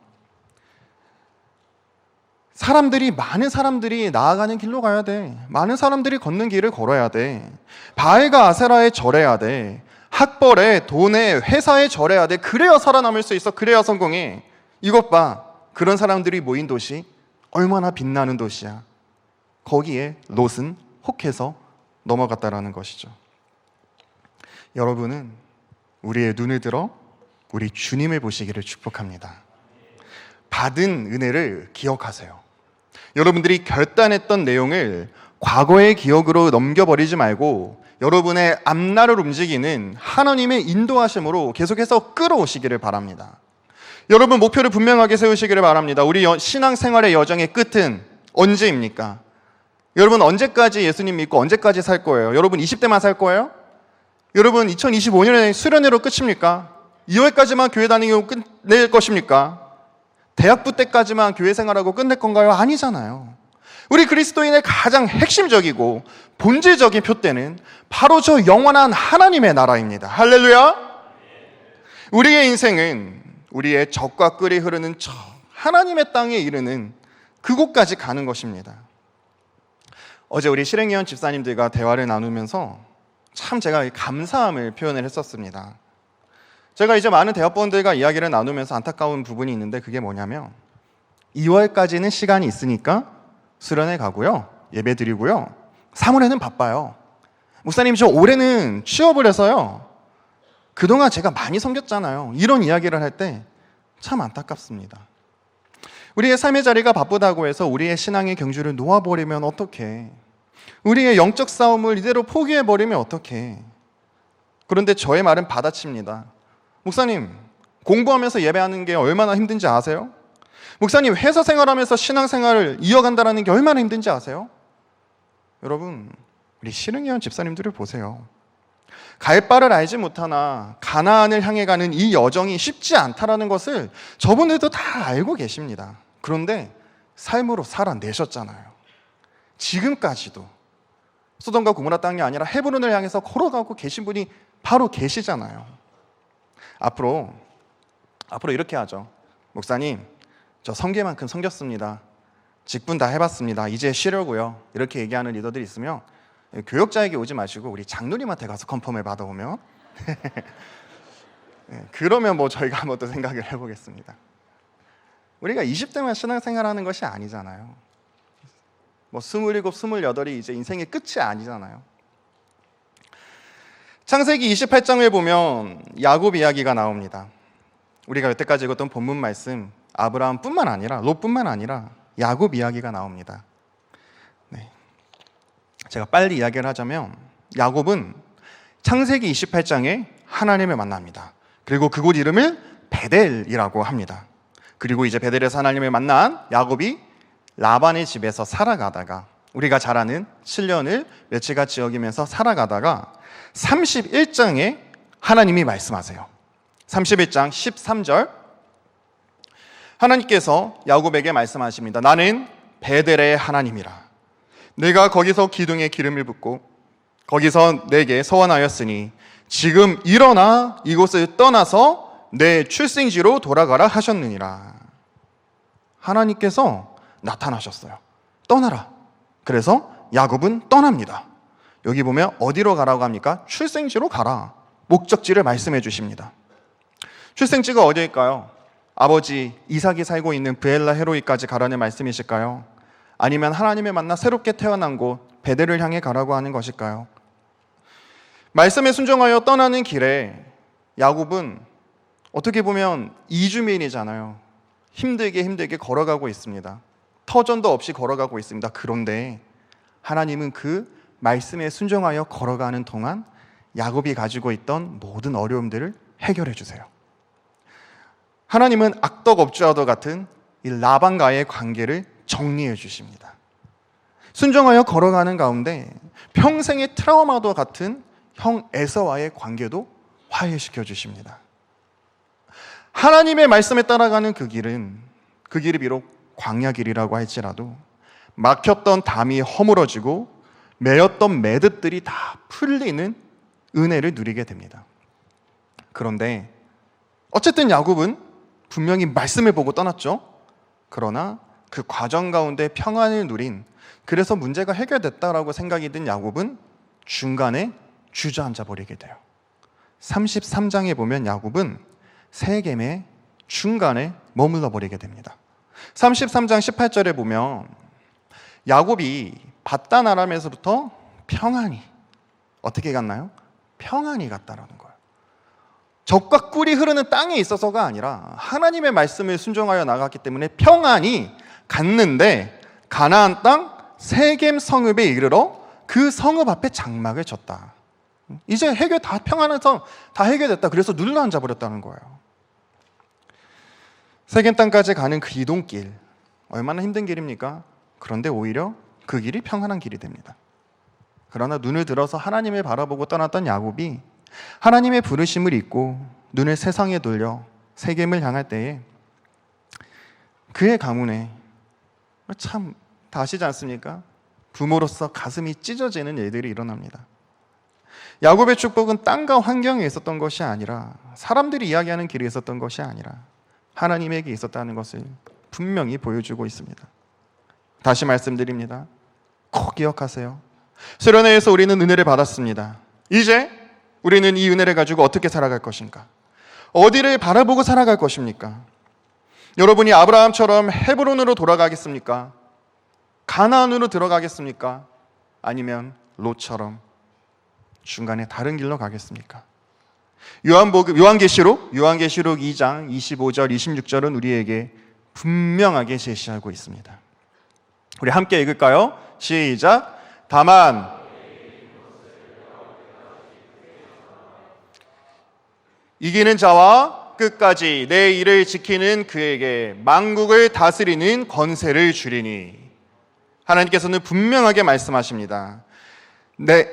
많은 사람들이 나아가는 길로 가야 돼. 많은 사람들이 걷는 길을 걸어야 돼. 바알과 아세라에 절해야 돼. 학벌에, 돈에, 회사에 절해야 돼. 그래야 살아남을 수 있어. 그래야 성공해. 이것 봐, 그런 사람들이 모인 도시 얼마나 빛나는 도시야. 거기에 롯은 혹해서 넘어갔다라는 것이죠. 여러분은 우리의 눈을 들어 우리 주님을 보시기를 축복합니다. 받은 은혜를 기억하세요. 여러분들이 결단했던 내용을 과거의 기억으로 넘겨버리지 말고 여러분의 앞날을 움직이는 하나님의 인도하심으로 계속해서 끌어오시기를 바랍니다. 여러분 목표를 분명하게 세우시기를 바랍니다. 우리 신앙생활의 여정의 끝은 언제입니까? 여러분 언제까지 예수님 믿고 언제까지 살 거예요? 여러분 20대만 살 거예요? 여러분 2025년에 수련회로 끝입니까? 2월까지만 교회 다니고 끝낼 것입니까? 대학부 때까지만 교회 생활하고 끝낼 건가요? 아니잖아요. 우리 그리스도인의 가장 핵심적이고 본질적인 표대는 바로 저 영원한 하나님의 나라입니다. 할렐루야! 우리의 인생은 우리의 젖과 꿀이 흐르는 저 하나님의 땅에 이르는 그곳까지 가는 것입니다. 어제 우리 실행위원 집사님들과 대화를 나누면서 참 제가 감사함을 표현을 했었습니다. 제가 이제 많은 대학원들과 이야기를 나누면서 안타까운 부분이 있는데 그게 뭐냐면 2월까지는 시간이 있으니까 수련회 가고요. 예배 드리고요. 3월에는 바빠요. 목사님 저 올해는 취업을 해서요. 그동안 제가 많이 섬겼잖아요. 이런 이야기를 할 때 참 안타깝습니다. 우리의 삶의 자리가 바쁘다고 해서 우리의 신앙의 경주를 놓아버리면 어떡해. 우리의 영적 싸움을 이대로 포기해버리면 어떡해. 그런데 저의 말은 받아칩니다. 목사님, 공부하면서 예배하는 게 얼마나 힘든지 아세요? 목사님, 회사 생활하면서 신앙생활을 이어간다는 게 얼마나 힘든지 아세요? 여러분, 우리 실행위원 집사님들을 보세요. 갈 바를 알지 못하나 가나안을 향해 가는 이 여정이 쉽지 않다는 것을 저분들도 다 알고 계십니다. 그런데 삶으로 살아내셨잖아요. 지금까지도 소돔과 고모라 땅이 아니라 헤브론을 향해서 걸어가고 계신 분이 바로 계시잖아요. 앞으로 이렇게 하죠. 목사님, 저 성계만큼 섬겼습니다. 직분 다 해봤습니다. 이제 쉬려고요. 이렇게 얘기하는 리더들이 있으면 교역자에게 오지 마시고 우리 장로님한테 가서 컨펌을 받아오면 그러면 뭐 저희가 한번 또 생각을 해보겠습니다. 우리가 20대만 신앙생활하는 것이 아니잖아요. 뭐 27, 28이 이제 인생의 끝이 아니잖아요. 창세기 28장을 보면 야곱 이야기가 나옵니다. 우리가 여태까지 읽었던 본문 말씀 아브라함뿐만 아니라 롯뿐만 아니라 야곱 이야기가 나옵니다. 제가 빨리 이야기를 하자면 야곱은 창세기 28장에 하나님을 만납니다. 그리고 그곳 이름을 베델이라고 합니다. 그리고 이제 베델에서 하나님을 만난 야곱이 라반의 집에서 살아가다가 우리가 잘 아는 7년을 며칠같이 여기면서 살아가다가 31장에 하나님이 말씀하세요. 31장 13절 하나님께서 야곱에게 말씀하십니다. 나는 베델의 하나님이라. 내가 거기서 기둥에 기름을 붓고 거기서 내게 서원하였으니 지금 일어나 이곳을 떠나서 내 출생지로 돌아가라 하셨느니라. 하나님께서 나타나셨어요. 떠나라. 그래서 야곱은 떠납니다. 여기 보면 어디로 가라고 합니까? 출생지로 가라. 목적지를 말씀해 주십니다. 출생지가 어디일까요? 아버지 이삭이 살고 있는 브엘라 헤로이까지 가라는 말씀이실까요? 아니면 하나님을 만나 새롭게 태어난 곳 베델을 향해 가라고 하는 것일까요? 말씀에 순종하여 떠나는 길에 야곱은 어떻게 보면 이주민이잖아요. 힘들게 걸어가고 있습니다. 터전도 없이 걸어가고 있습니다. 그런데 하나님은 그 말씀에 순종하여 걸어가는 동안 야곱이 가지고 있던 모든 어려움들을 해결해 주세요. 하나님은 악덕업주와도 같은 이 라반과의 관계를 정리해 주십니다. 순종하여 걸어가는 가운데 평생의 트라우마도 같은 형 에서와의 관계도 화해시켜 주십니다. 하나님의 말씀에 따라가는 그 길이 비록 광야 길이라고 할지라도 막혔던 담이 허물어지고 매였던 매듭들이 다 풀리는 은혜를 누리게 됩니다. 그런데 어쨌든 야곱은 분명히 말씀을 보고 떠났죠. 그러나 그 과정 가운데 평안을 누린, 그래서 문제가 해결됐다라고 생각이 든 야곱은 중간에 주저앉아 버리게 돼요. 33장에 보면 야곱은 세겜의 중간에 머물러 버리게 됩니다. 33장 18절에 보면 야곱이 바단 아람에서부터 평안히 어떻게 갔나요? 평안히 갔다라는 거예요. 적과 꿀이 흐르는 땅에 있어서가 아니라 하나님의 말씀을 순종하여 나갔기 때문에 평안히 갔는데 가나안 땅 세겜 성읍에 이르러 그 성읍 앞에 장막을 쳤다. 이제 해결 다 평안해서 다 해결됐다. 그래서 눌러 앉아 버렸다는 거예요. 세겜 땅까지 가는 그 이동길 얼마나 힘든 길입니까? 그런데 오히려 그 길이 평안한 길이 됩니다. 그러나 눈을 들어서 하나님을 바라보고 떠났던 야곱이 하나님의 부르심을 잊고 눈을 세상에 돌려 세겜을 향할 때에 그의 가문에 참 다 아시지 않습니까? 부모로서 가슴이 찢어지는 일들이 일어납니다. 야곱의 축복은 땅과 환경에 있었던 것이 아니라 사람들이 이야기하는 길에 있었던 것이 아니라 하나님에게 있었다는 것을 분명히 보여주고 있습니다. 다시 말씀드립니다. 꼭 기억하세요. 수련회에서 우리는 은혜를 받았습니다. 이제 우리는 이 은혜를 가지고 어떻게 살아갈 것인가? 어디를 바라보고 살아갈 것입니까? 여러분이 아브라함처럼 헤브론으로 돌아가겠습니까? 가나안으로 들어가겠습니까? 아니면 롯처럼 중간에 다른 길로 가겠습니까? 요한계시록 2장 25절 26절은 우리에게 분명하게 제시하고 있습니다. 우리 함께 읽을까요? 시작. 다만 이기는 자와 끝까지 내 일을 지키는 그에게 만국을 다스리는 권세를 주리니. 하나님께서는 분명하게 말씀하십니다.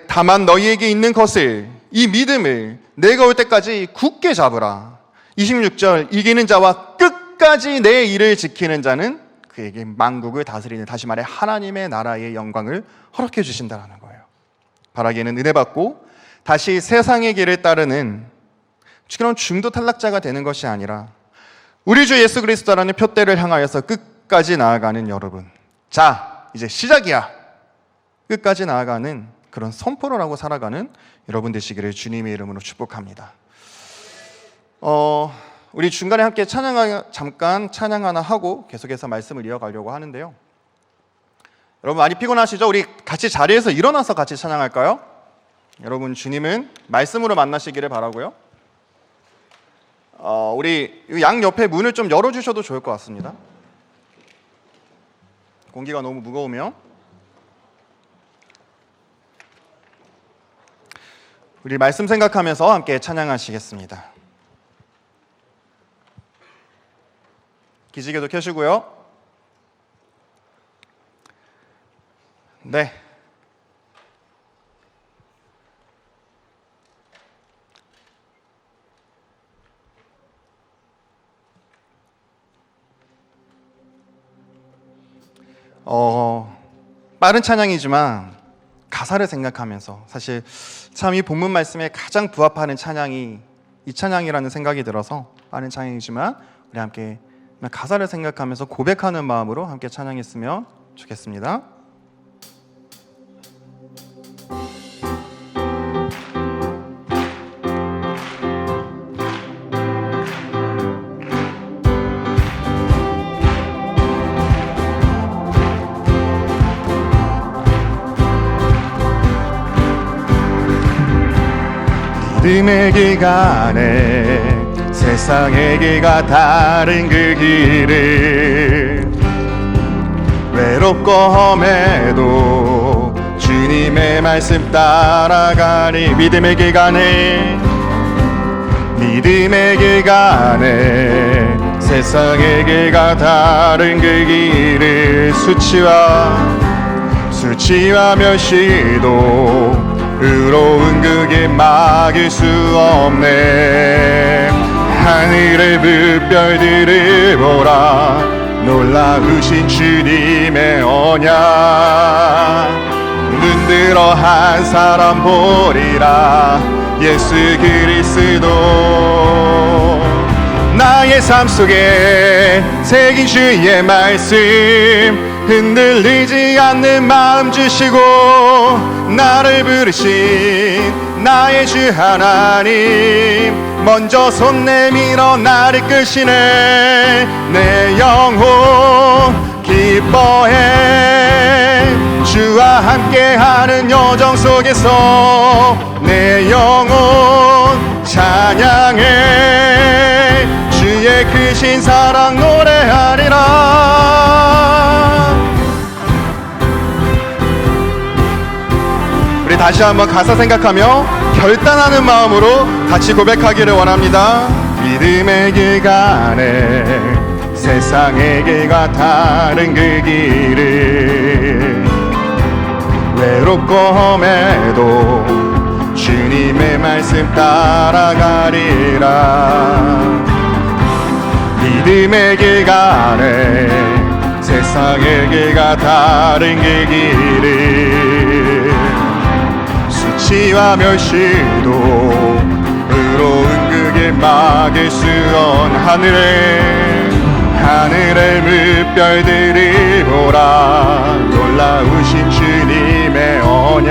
다만 너희에게 있는 것을, 이 믿음을 내가 올 때까지 굳게 잡으라. 26절 이기는 자와 끝까지 내 일을 지키는 자는 그에게 만국을 다스리는, 다시 말해 하나님의 나라의 영광을 허락해 주신다는 거예요. 바라기에는 은혜 받고 다시 세상의 길을 따르는 그런 중도 탈락자가 되는 것이 아니라 우리 주 예수 그리스도라는 표대를 향하여서 끝까지 나아가는 여러분, 자 이제 시작이야, 끝까지 나아가는 그런 선포를 하고 살아가는 여러분 되시기를 주님의 이름으로 축복합니다. 우리 중간에 함께 잠깐 찬양 하나 하고 계속해서 말씀을 이어가려고 하는데요. 여러분 많이 피곤하시죠? 우리 같이 자리에서 일어나서 같이 찬양할까요? 여러분 주님은 말씀으로 만나시기를 바라고요. 우리 양 옆에 문을 좀 열어주셔도 좋을 것 같습니다. 공기가 너무 무거우면. 우리 말씀 생각하면서 함께 찬양하시겠습니다. 기지개도 켜시고요. 네. 빠른 찬양이지만 가사를 생각하면서 사실 참 이 본문 말씀에 가장 부합하는 찬양이 이 찬양이라는 생각이 들어서 빠른 찬양이지만 우리 함께 가사를 생각하면서 고백하는 마음으로 함께 찬양했으면 좋겠습니다. 믿음의 기간에 세상의 길과 다른 그 길을 외롭고 험해도 주님의 말씀 따라가니 믿음의 기간에 세상의 길과 다른 그 길을 수치와 멸시도 의로운 그게 막을 수 없네. 하늘의 불별들을 보라, 놀라우신 주님의 언약. 눈들어 한 사람 보리라, 예수 그리스도. 나의 삶 속에 새긴 주의 말씀, 흔들리지 않는 마음 주시고 나를 부르신 나의 주 하나님, 먼저 손 내밀어 나를 끄시네. 내 영혼 기뻐해 주와 여정 속에서 내 영혼 찬양해 주의 크신 사랑 노래하리라. 우리 다시 한번 가사 생각하며 결단하는 마음으로 같이 고백하기를 원합니다. 믿음의 길 가네 세상의 길과 다른 그 길을 외롭고 험해도 주님의 말씀 따라가리라. 믿음의 길 가네 세상의 길과 다른 그 길을 수치와 멸시도 의로운 그 길 막을 수 없는 하늘의 물별들이 보라 놀라우신 주님의 언약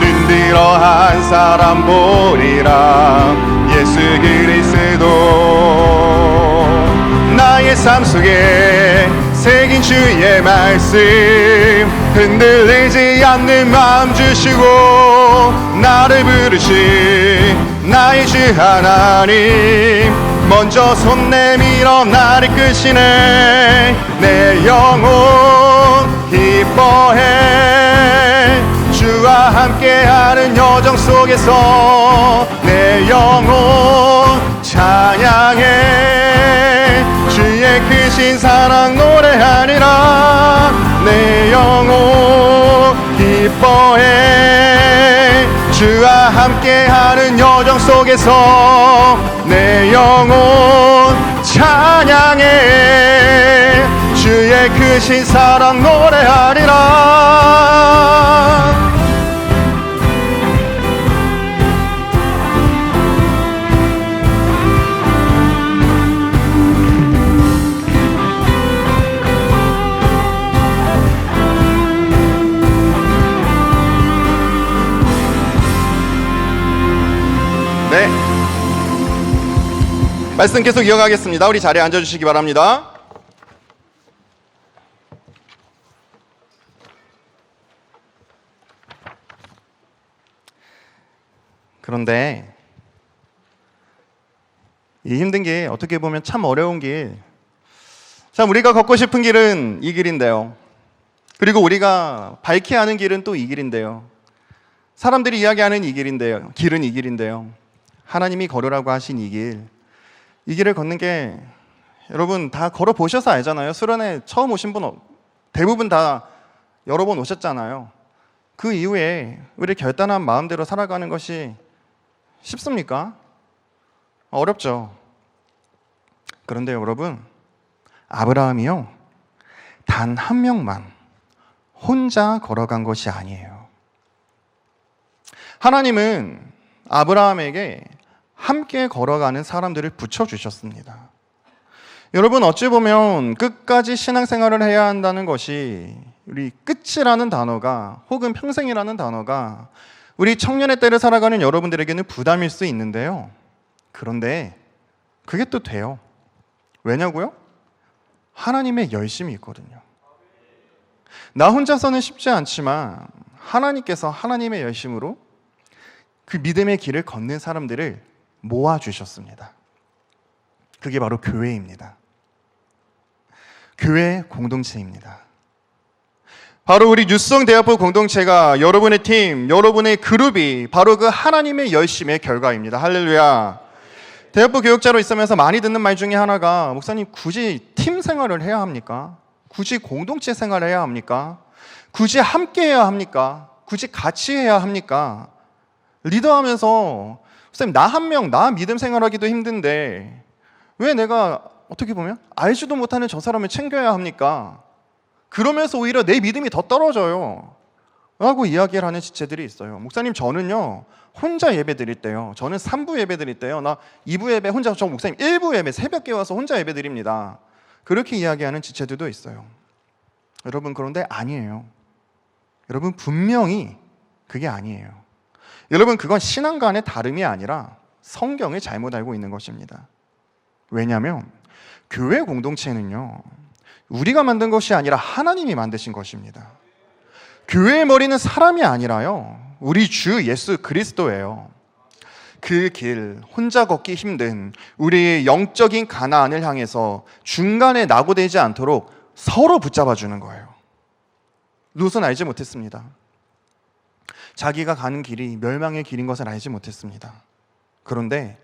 눈들어 한 사람 보리라 예수 그리스도 나의 삶 속에 새긴 주의 말씀 흔들리지 않는 마음 주시고 나를 부르신 나의 주 하나님 먼저 손 내밀어 나를 끄시네. 내 영혼 기뻐해 주와 함께하는 여정 속에서 내 영혼 찬양해 주의 크신 사랑 노래하리라. 내 영혼 기뻐해 주와 함께하는 여정 속에서 내 영혼 찬양해 주의 크신 사랑 노래하리라. 네, 말씀 계속 이어가겠습니다. 우리 자리에 앉아주시기 바랍니다. 그런데 이 힘든 길, 어떻게 보면 참 어려운 길, 참 우리가 걷고 싶은 길은 이 길인데요, 그리고 우리가 밝히 아는 길은 또 이 길인데요, 사람들이 이야기하는 이 길인데요, 길은 이 길인데요, 하나님이 걸으라고 하신 이 길을 걷는 게 여러분 다 걸어보셔서 알잖아요. 수련회 처음 오신 분 대부분 다 여러 번 오셨잖아요. 그 이후에 우리 결단한 마음대로 살아가는 것이 쉽습니까? 어렵죠. 그런데 여러분, 아브라함이요, 단 한 명만 혼자 걸어간 것이 아니에요. 하나님은 아브라함에게 함께 걸어가는 사람들을 붙여주셨습니다. 여러분, 어찌 보면 끝까지 신앙생활을 해야 한다는 것이, 우리 끝이라는 단어가 혹은 평생이라는 단어가 우리 청년의 때를 살아가는 여러분들에게는 부담일 수 있는데요, 그런데 그게 또 돼요. 왜냐고요? 하나님의 열심이 있거든요. 나 혼자서는 쉽지 않지만 하나님께서 하나님의 열심으로 그 믿음의 길을 걷는 사람들을 모아주셨습니다. 그게 바로 교회입니다. 교회 공동체입니다. 바로 우리 뉴스송 대학부 공동체가, 여러분의 팀, 여러분의 그룹이 바로 그 하나님의 열심의 결과입니다. 할렐루야. 대학부 교육자로 있으면서 많이 듣는 말 중에 하나가, 목사님 굳이 팀 생활을 해야 합니까? 굳이 공동체 생활을 해야 합니까? 굳이 함께 해야 합니까? 굳이 같이 해야 합니까? 리더하면서 목사님 나 한 명, 나 믿음 생활하기도 힘든데 왜 내가 어떻게 보면 알지도 못하는 저 사람을 챙겨야 합니까? 그러면서 오히려 내 믿음이 더 떨어져요 라고 이야기를 하는 지체들이 있어요. 목사님 저는요 혼자 예배 드릴 때요, 저는 3부 예배 드릴 때요, 나 2부 예배 혼자, 저 목사님 1부 예배 새벽에 와서 혼자 예배 드립니다, 그렇게 이야기하는 지체들도 있어요. 여러분, 그런데 아니에요. 여러분, 분명히 그게 아니에요. 여러분, 그건 신앙 간의 다름이 아니라 성경을 잘못 알고 있는 것입니다. 왜냐하면 교회 공동체는요, 우리가 만든 것이 아니라 하나님이 만드신 것입니다. 교회의 머리는 사람이 아니라요, 우리 주 예수 그리스도예요. 그 길 혼자 걷기 힘든 우리의 영적인 가나안을 향해서 중간에 낙오되지 않도록 서로 붙잡아 주는 거예요. 롯은 알지 못했습니다. 자기가 가는 길이 멸망의 길인 것을 알지 못했습니다. 그런데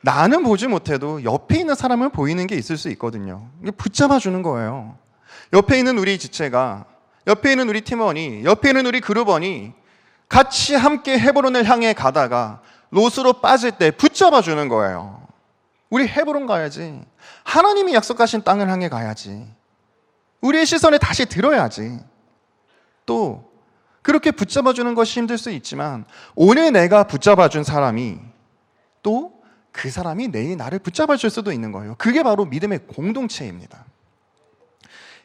나는 보지 못해도 옆에 있는 사람은 보이는 게 있을 수 있거든요. 붙잡아 주는 거예요. 옆에 있는 우리 지체가, 옆에 있는 우리 팀원이, 옆에 있는 우리 그룹원이 같이 함께 헤브론을 향해 가다가 롯으로 빠질 때 붙잡아 주는 거예요. 우리 헤브론 가야지. 하나님이 약속하신 땅을 향해 가야지. 우리의 시선을 다시 들어야지. 또 그렇게 붙잡아 주는 것이 힘들 수 있지만 오늘 내가 붙잡아 준 사람이 또 그 사람이 내일 나를 붙잡아 줄 수도 있는 거예요. 그게 바로 믿음의 공동체입니다.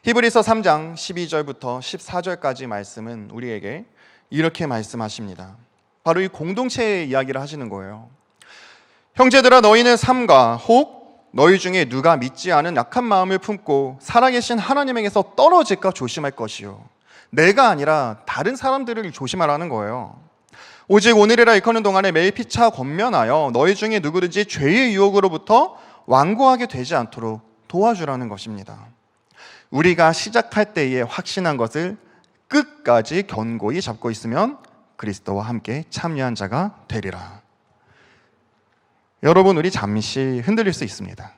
히브리서 3장 12절부터 14절까지 말씀은 우리에게 이렇게 말씀하십니다. 바로 이 공동체의 이야기를 하시는 거예요. 형제들아, 너희는 삼가 혹 너희 중에 누가 믿지 않은 약한 마음을 품고 살아계신 하나님에게서 떨어질까 조심할 것이요, 내가 아니라 다른 사람들을 조심하라는 거예요. 오직 오늘이라 일컫는 동안에 매일 피차 권면하여 너희 중에 누구든지 죄의 유혹으로부터 완고하게 되지 않도록 도와주라는 것입니다. 우리가 시작할 때에 확신한 것을 끝까지 견고히 잡고 있으면 그리스도와 함께 참여한 자가 되리라. 여러분, 우리 잠시 흔들릴 수 있습니다.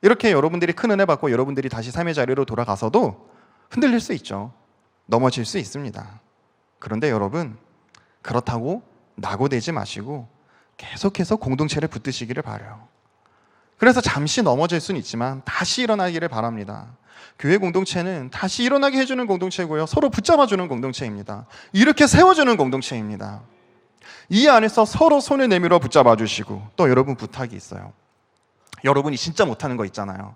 이렇게 여러분들이 큰 은혜 받고 여러분들이 다시 삶의 자리로 돌아가서도 흔들릴 수 있죠. 넘어질 수 있습니다. 그런데 여러분, 그렇다고 낙오되지 마시고 계속해서 공동체를 붙드시기를 바라요. 그래서 잠시 넘어질 수는 있지만 다시 일어나기를 바랍니다. 교회 공동체는 다시 일어나게 해주는 공동체고요, 서로 붙잡아주는 공동체입니다. 이렇게 세워주는 공동체입니다. 이 안에서 서로 손을 내밀어 붙잡아 주시고, 또 여러분 부탁이 있어요. 여러분이 진짜 못하는 거 있잖아요.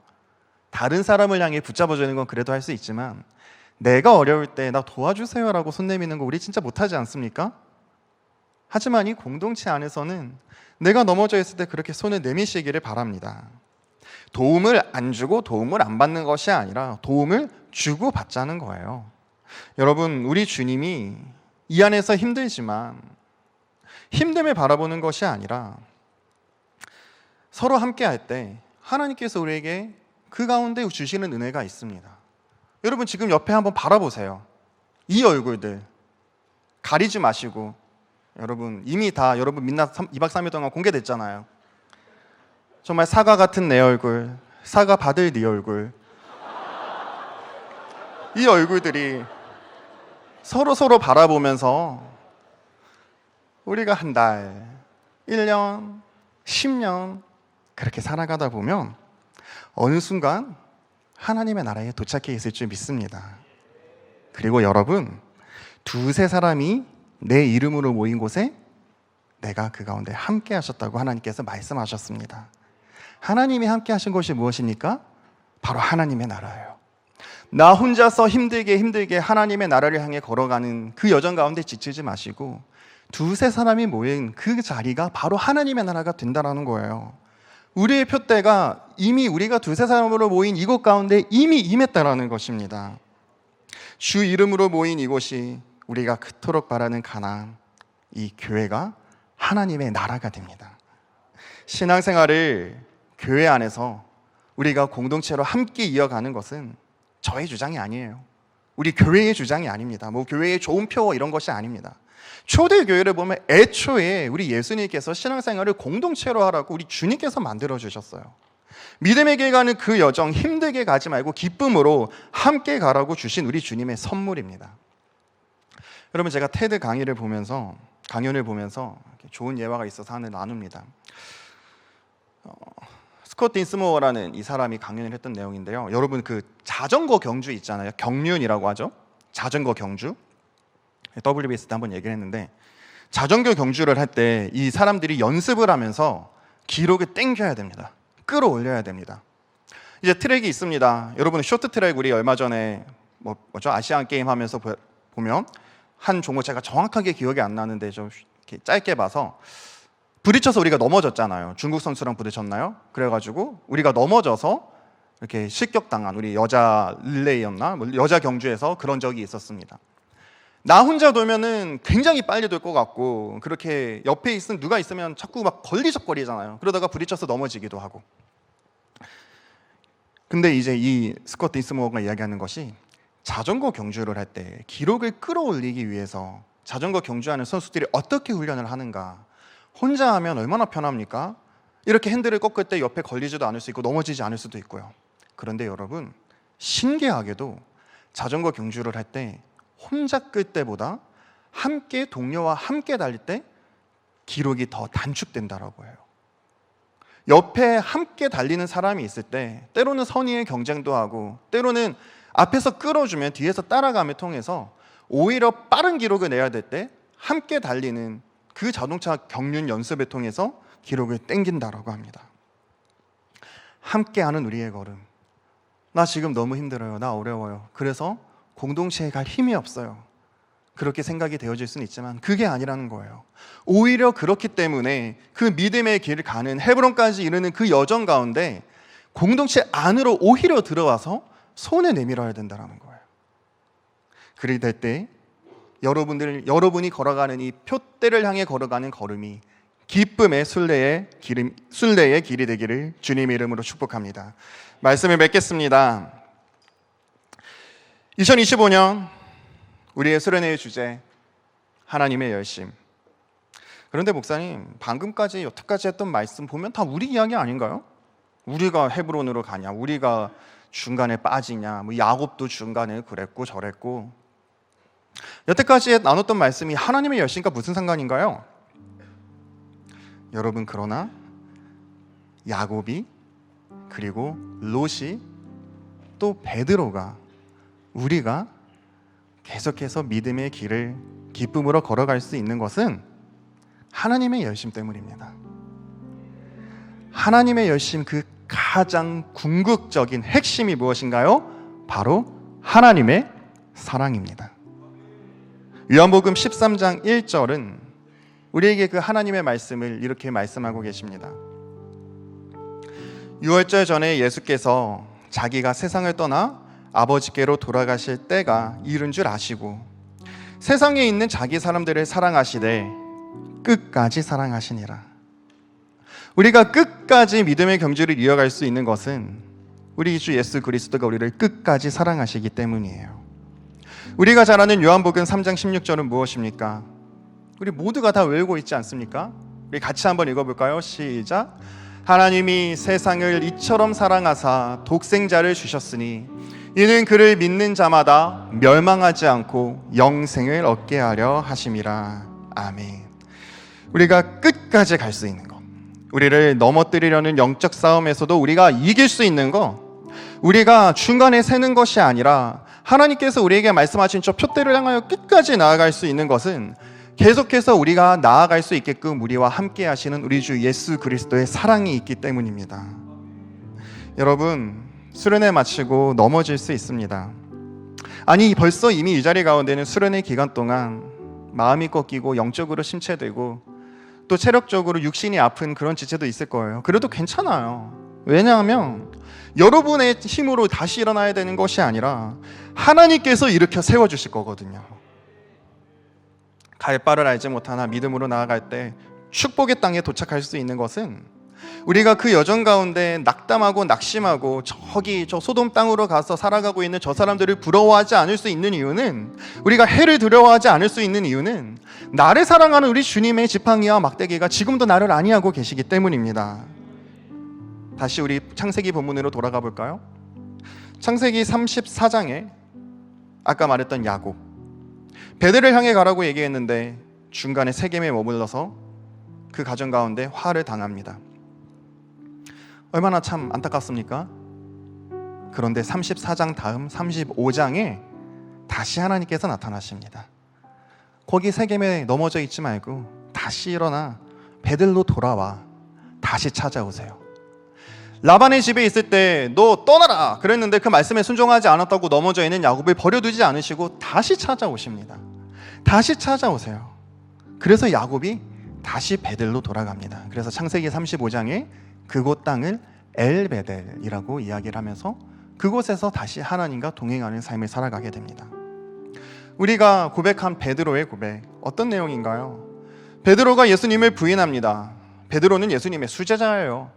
다른 사람을 향해 붙잡아주는 건 그래도 할 수 있지만 내가 어려울 때 나 도와주세요 라고 손 내미는 거 우리 진짜 못하지 않습니까? 하지만 이 공동체 안에서는 내가 넘어져 있을 때 그렇게 손을 내미시기를 바랍니다. 도움을 안 주고 도움을 안 받는 것이 아니라 도움을 주고 받자는 거예요. 여러분, 우리 주님이 이 안에서 힘들지만 힘듦을 바라보는 것이 아니라 서로 함께 할 때 하나님께서 우리에게 그 가운데 주시는 은혜가 있습니다. 여러분, 지금 옆에 한번 바라보세요. 이 얼굴들 가리지 마시고, 여러분 이미 다 여러분 민낯 2박 3일 동안 공개됐잖아요. 정말 사과 같은 내 얼굴, 사과 받을 네 얼굴, 이 얼굴들이 서로 바라보면서 우리가 한 달, 1년, 10년 그렇게 살아가다 보면 어느 순간 하나님의 나라에 도착해 있을 줄 믿습니다. 그리고 여러분, 두세 사람이 내 이름으로 모인 곳에 내가 그 가운데 함께 하셨다고 하나님께서 말씀하셨습니다. 하나님이 함께 하신 것이 무엇입니까? 바로 하나님의 나라예요. 나 혼자서 힘들게 하나님의 나라를 향해 걸어가는 그 여정 가운데 지치지 마시고 두세 사람이 모인 그 자리가 바로 하나님의 나라가 된다는 거예요. 우리의 표대가 이미 우리가 두세 사람으로 모인 이곳 가운데 이미 임했다라는 것입니다. 주 이름으로 모인 이곳이 우리가 그토록 바라는 가나안, 이 교회가 하나님의 나라가 됩니다. 신앙생활을 교회 안에서 우리가 공동체로 함께 이어가는 것은 저의 주장이 아니에요. 우리 교회의 주장이 아닙니다. 뭐 교회의 좋은 표 이런 것이 아닙니다. 초대교회를 보면 애초에 우리 예수님께서 신앙생활을 공동체로 하라고 우리 주님께서 만들어 주셨어요. 믿음의 길 가는 그 여정 힘들게 가지 말고 기쁨으로 함께 가라고 주신 우리 주님의 선물입니다. 여러분, 제가 테드 강연을 보면서 좋은 예화가 있어서 하나 나눕니다. 스콧 인스모어라는 이 사람이 강연을 했던 내용인데요. 여러분, 그 자전거 경주 있잖아요. 경륜이라고 하죠. 자전거 경주. WBS 때 한번 얘기를 했는데, 자전거 경주를 할 때 이 사람들이 연습을 하면서 기록을 땡겨야 됩니다. 끌어올려야 됩니다. 이제 트랙이 있습니다. 여러분, 쇼트트랙 우리 얼마 전에 아시안 게임 하면서 보면 한 종목 제가 정확하게 기억이 안 나는데 좀 이렇게 짧게 봐서 부딪혀서 우리가 넘어졌잖아요. 중국 선수랑 부딪혔나요? 그래가지고 우리가 넘어져서 이렇게 실격당한 우리 여자 릴레이였나? 여자 경주에서 그런 적이 있었습니다. 나 혼자 돌면은 굉장히 빨리 돌 것 같고, 그렇게 옆에 있으면 누가 있으면 자꾸 막 걸리적거리잖아요. 그러다가 부딪혀서 넘어지기도 하고. 근데 이제 이 스코트 이스모어가 이야기하는 것이, 자전거 경주를 할 때 기록을 끌어올리기 위해서 자전거 경주하는 선수들이 어떻게 훈련을 하는가. 혼자 하면 얼마나 편합니까? 이렇게 핸들을 꺾을 때 옆에 걸리지도 않을 수 있고 넘어지지 않을 수도 있고요. 그런데 여러분, 신기하게도 자전거 경주를 할 때 혼자 끌 때보다 함께 동료와 함께 달릴 때 기록이 더 단축된다라고 해요. 옆에 함께 달리는 사람이 있을 때 때로는 선의의 경쟁도 하고, 때로는 앞에서 끌어주면 뒤에서 따라감을 통해서 오히려 빠른 기록을 내야 될 때 함께 달리는 그 자동차 경륜 연습을 통해서 기록을 땡긴다라고 합니다. 함께하는 우리의 걸음. 나 지금 너무 힘들어요. 나 어려워요. 그래서 공동체에 갈 힘이 없어요. 그렇게 생각이 되어질 수는 있지만 그게 아니라는 거예요. 오히려 그렇기 때문에 그 믿음의 길을 가는 헤브론까지 이르는 그 여정 가운데 공동체 안으로 오히려 들어와서 손을 내밀어야 된다는 거예요. 그리 될 때 여러분이 걸어가는 이 표대를 향해 걸어가는 걸음이 기쁨의 순례의 길이 되기를 주님의 이름으로 축복합니다. 말씀을 맺겠습니다. 2025년 우리의 수련회의 주제, 하나님의 열심. 그런데 목사님, 방금까지 여태까지 했던 말씀 보면 다 우리 이야기 아닌가요? 우리가 헤브론으로 가냐, 우리가 중간에 빠지냐, 뭐 야곱도 중간에 그랬고 저랬고. 여태까지 나눴던 말씀이 하나님의 열심과 무슨 상관인가요? 여러분, 그러나 야곱이, 그리고 롯이, 또 베드로가, 우리가 계속해서 믿음의 길을 기쁨으로 걸어갈 수 있는 것은 하나님의 열심 때문입니다. 하나님의 열심, 그 가장 궁극적인 핵심이 무엇인가요? 바로 하나님의 사랑입니다. 요한복음 13장 1절은 우리에게 그 하나님의 말씀을 이렇게 말씀하고 계십니다. 유월절 전에 예수께서 자기가 세상을 떠나 아버지께로 돌아가실 때가 이른 줄 아시고 세상에 있는 자기 사람들을 사랑하시되 끝까지 사랑하시니라. 우리가 끝까지 믿음의 경주를 이어갈 수 있는 것은 우리 주 예수 그리스도가 우리를 끝까지 사랑하시기 때문이에요. 우리가 잘 아는 요한복음 3장 16절은 무엇입니까? 우리 모두가 다 외우고 있지 않습니까? 우리 같이 한번 읽어볼까요? 시작. 하나님이 세상을 이처럼 사랑하사 독생자를 주셨으니 이는 그를 믿는 자마다 멸망하지 않고 영생을 얻게 하려 하심이라. 아멘. 우리가 끝까지 갈 수 있는 것, 우리를 넘어뜨리려는 영적 싸움에서도 우리가 이길 수 있는 것, 우리가 중간에 새는 것이 아니라 하나님께서 우리에게 말씀하신 저 표대를 향하여 끝까지 나아갈 수 있는 것은 계속해서 우리가 나아갈 수 있게끔 우리와 함께 하시는 우리 주 예수 그리스도의 사랑이 있기 때문입니다. 여러분, 수련회 마치고 넘어질 수 있습니다. 아니, 벌써 이미 이 자리 가운데는 수련회 기간 동안 마음이 꺾이고 영적으로 심체되고 또 체력적으로 육신이 아픈 그런 지체도 있을 거예요. 그래도 괜찮아요. 왜냐하면 여러분의 힘으로 다시 일어나야 되는 것이 아니라 하나님께서 일으켜 세워주실 거거든요. 갈 바를 알지 못하나 믿음으로 나아갈 때 축복의 땅에 도착할 수 있는 것은 우리가 그 여정 가운데 낙담하고 낙심하고 저기 저 소돔 땅으로 가서 살아가고 있는 저 사람들을 부러워하지 않을 수 있는 이유는, 우리가 해를 두려워하지 않을 수 있는 이유는 나를 사랑하는 우리 주님의 지팡이와 막대기가 지금도 나를 안위하고 계시기 때문입니다. 다시 우리 창세기 본문으로 돌아가 볼까요? 창세기 34장에 아까 말했던 야곱, 베델을 향해 가라고 얘기했는데 중간에 세겜에 머물러서 그 가정 가운데 화를 당합니다. 얼마나 참 안타깝습니까? 그런데 34장 다음 35장에 다시 하나님께서 나타나십니다. 거기 세겜에 넘어져 있지 말고 다시 일어나 베델로 돌아와 다시 찾아오세요. 라반의 집에 있을 때 너 떠나라 그랬는데 그 말씀에 순종하지 않았다고 넘어져 있는 야곱을 버려두지 않으시고 다시 찾아오십니다. 다시 찾아오세요. 그래서 야곱이 다시 베델로 돌아갑니다. 그래서 창세기 35장에 그곳 땅을 엘베델이라고 이야기를 하면서 그곳에서 다시 하나님과 동행하는 삶을 살아가게 됩니다. 우리가 고백한 베드로의 고백, 어떤 내용인가요? 베드로가 예수님을 부인합니다. 베드로는 예수님의 수제자예요.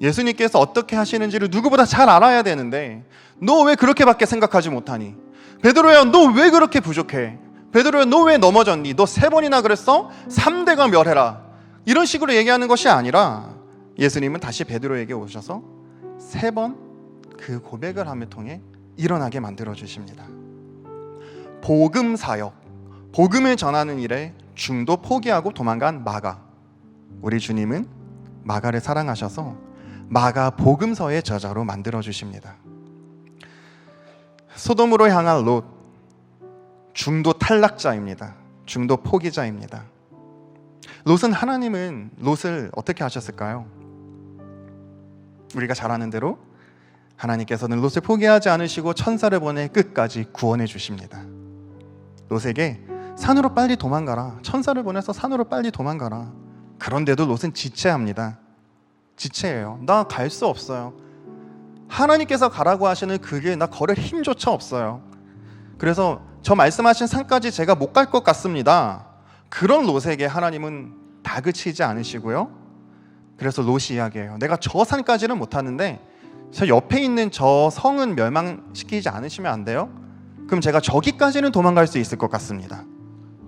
예수님께서 어떻게 하시는지를 누구보다 잘 알아야 되는데 너 왜 그렇게밖에 생각하지 못하니? 베드로야, 너 왜 그렇게 부족해? 베드로야, 너 왜 넘어졌니? 너 3번이나 그랬어? 3대가 멸해라. 이런 식으로 얘기하는 것이 아니라 예수님은 다시 베드로에게 오셔서 3번 그 고백을 함을 통해 일어나게 만들어 주십니다. 복음 사역, 복음을 전하는 일에 중도 포기하고 도망간 마가, 우리 주님은 마가를 사랑하셔서 마가 복음서의 저자로 만들어 주십니다. 소돔으로 향한 롯, 중도 탈락자입니다. 중도 포기자입니다. 하나님은 롯을 어떻게 하셨을까요? 우리가 잘 아는 대로 하나님께서는 롯을 포기하지 않으시고 천사를 보내 끝까지 구원해 주십니다. 롯에게 산으로 빨리 도망가라, 천사를 보내서 산으로 빨리 도망가라. 그런데도 롯은 지체합니다. 지체해요. 나 갈 수 없어요. 하나님께서 가라고 하시는 그 길 나 걸을 힘조차 없어요. 그래서 저 말씀하신 산까지 제가 못 갈 것 같습니다. 그런 롯에게 하나님은 다그치지 않으시고요. 그래서 롯이 이야기해요. 내가 저 산까지는 못 하는데 저 옆에 있는 저 성은 멸망시키지 않으시면 안 돼요? 그럼 제가 저기까지는 도망갈 수 있을 것 같습니다.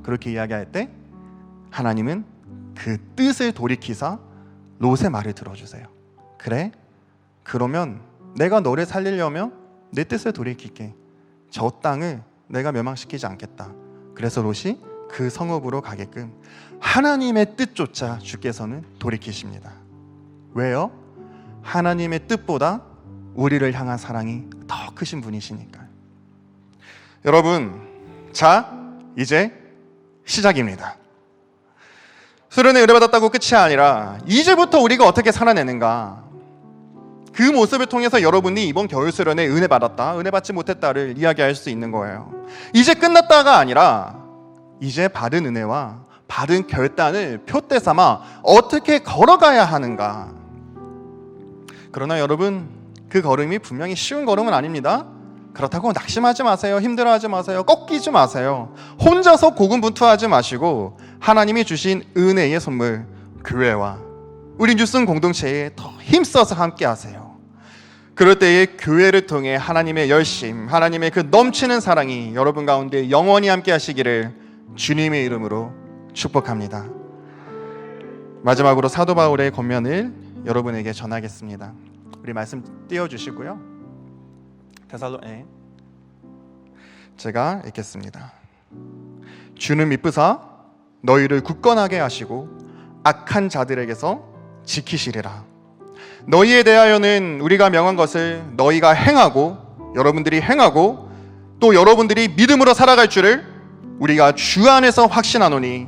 그렇게 이야기할 때 하나님은 그 뜻을 돌이키사 롯의 말을 들어주세요. 그래? 그러면 내가 너를 살리려면 내 뜻을 돌이킬게. 저 땅을 내가 멸망시키지 않겠다. 그래서 롯이 그 성읍으로 가게끔 하나님의 뜻조차 주께서는 돌이키십니다. 왜요? 하나님의 뜻보다 우리를 향한 사랑이 더 크신 분이시니까요. 여러분, 자, 이제 시작입니다. 수련회 은혜 받았다고 끝이 아니라 이제부터 우리가 어떻게 살아내는가, 그 모습을 통해서 여러분이 이번 겨울 수련회 은혜 받았다, 은혜 받지 못했다를 이야기할 수 있는 거예요. 이제 끝났다가 아니라 이제 받은 은혜와 받은 결단을 표대 삼아 어떻게 걸어가야 하는가. 그러나 여러분, 그 걸음이 분명히 쉬운 걸음은 아닙니다. 그렇다고 낙심하지 마세요. 힘들어하지 마세요. 꺾이지 마세요. 혼자서 고군분투하지 마시고 하나님이 주신 은혜의 선물, 교회와 우리 뉴슨 공동체에 더 힘써서 함께 하세요. 그럴 때에 교회를 통해 하나님의 열심, 하나님의 그 넘치는 사랑이 여러분 가운데 영원히 함께 하시기를 주님의 이름으로 축복합니다. 마지막으로 사도 바울의 권면을 여러분에게 전하겠습니다. 우리 말씀 띄워주시고요. 데살로니가 제가 읽겠습니다. 주는 미쁘사 너희를 굳건하게 하시고 악한 자들에게서 지키시리라. 너희에 대하여는 우리가 명한 것을 너희가 행하고 여러분들이 행하고 또 여러분들이 믿음으로 살아갈 줄을 우리가 주 안에서 확신하노니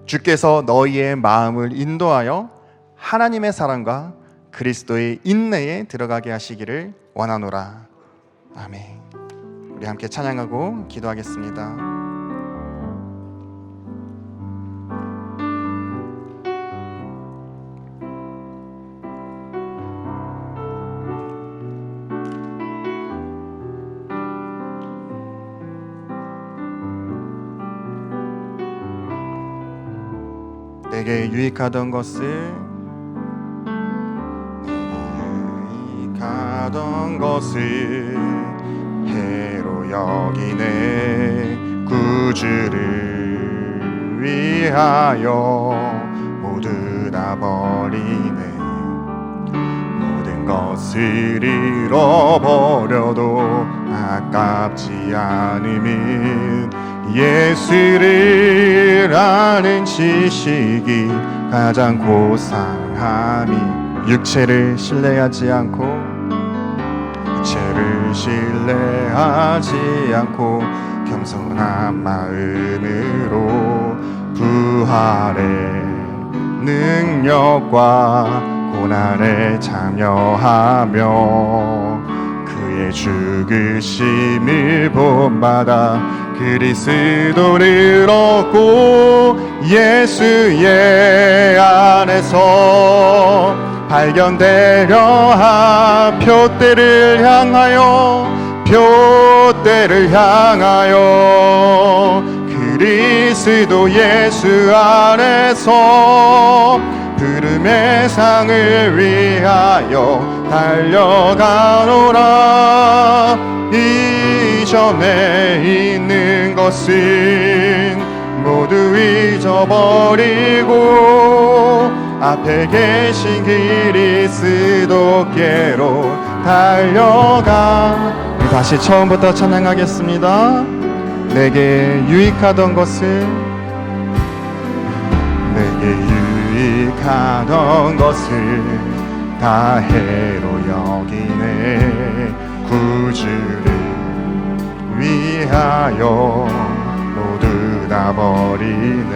주께서 너희의 마음을 인도하여 하나님의 사랑과 그리스도의 인내에 들어가게 하시기를 원하노라. 아멘. 우리 함께 찬양하고 기도하겠습니다. 내게 유익하던 것을 해로 여기네. 구주를 위하여 모두 다 버리네. 모든 것을 잃어버려도 아깝지 않으면 예수를 아는 지식이 가장 고상함이. 육체를 신뢰하지 않고 육체를 신뢰하지 않고 겸손한 마음으로 부활의 능력과 고난에 참여하며 그의 죽으심을 본받아 그리스도를 얻고 예수의 안에서 발견되려 한 표대를 향하여 표대를 향하여 그리스도 예수 안에서 부름의 상을 위하여 달려가노라. 이전에 있는 것은 모두 잊어버리고 앞에 계신 그리스도께로 달려가. 다시 처음부터 찬양하겠습니다. 내게 유익하던 것을, 내게 유익하던 것을 다 해로 여기네. 구주를 위하여 모두 다 버리네.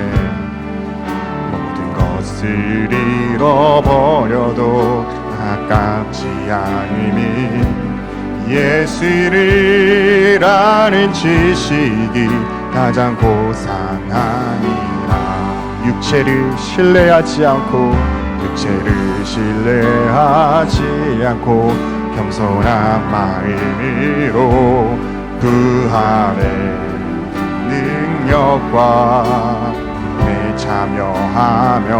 모든 것을 잃어버려도 아깝지 않음이 예수를 아는 지식이 가장 고상하니라. 육체를 신뢰하지 않고 겸손한 마음으로 부활의 능력과 내 참여하며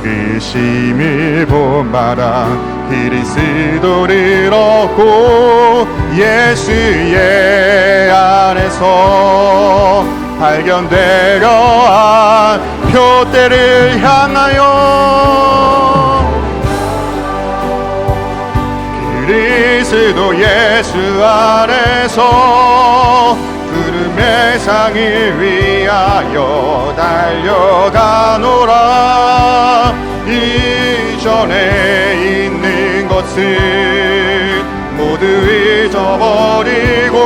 그의 죽으심을 본받아 그리스도를 얻고 예수의 안에서 발견되려 한 표대를 향하여 그리스도 예수 안에서 부름의 상을 위하여 달려가노라. 이전에 있는 것은 모두 잊어버리고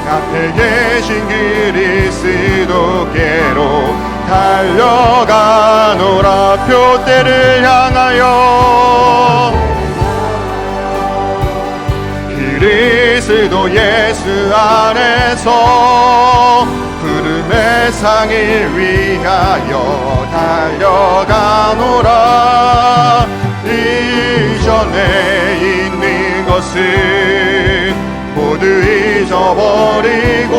앞에 계신 그리스도께로 달려가노라. 표대를 향하여 그리스도 예수 안에서 부름의 상을 위하여 달려가노라. 이전에 있는 것은 모두 잊어버리고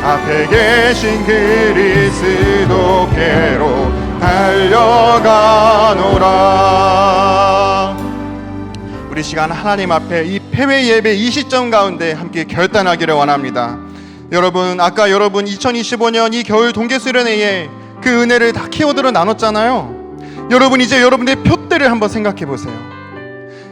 앞에 계신 그리스도께로 달려가노라. 우리 시간 하나님 앞에 이 폐회 예배 이 시점 가운데 함께 결단하기를 원합니다. 여러분, 아까 여러분 2025년 이 겨울 동계수련회에 그 은혜를 다 키워드로 나눴잖아요. 여러분, 이제 여러분의 표대를 한번 생각해 보세요.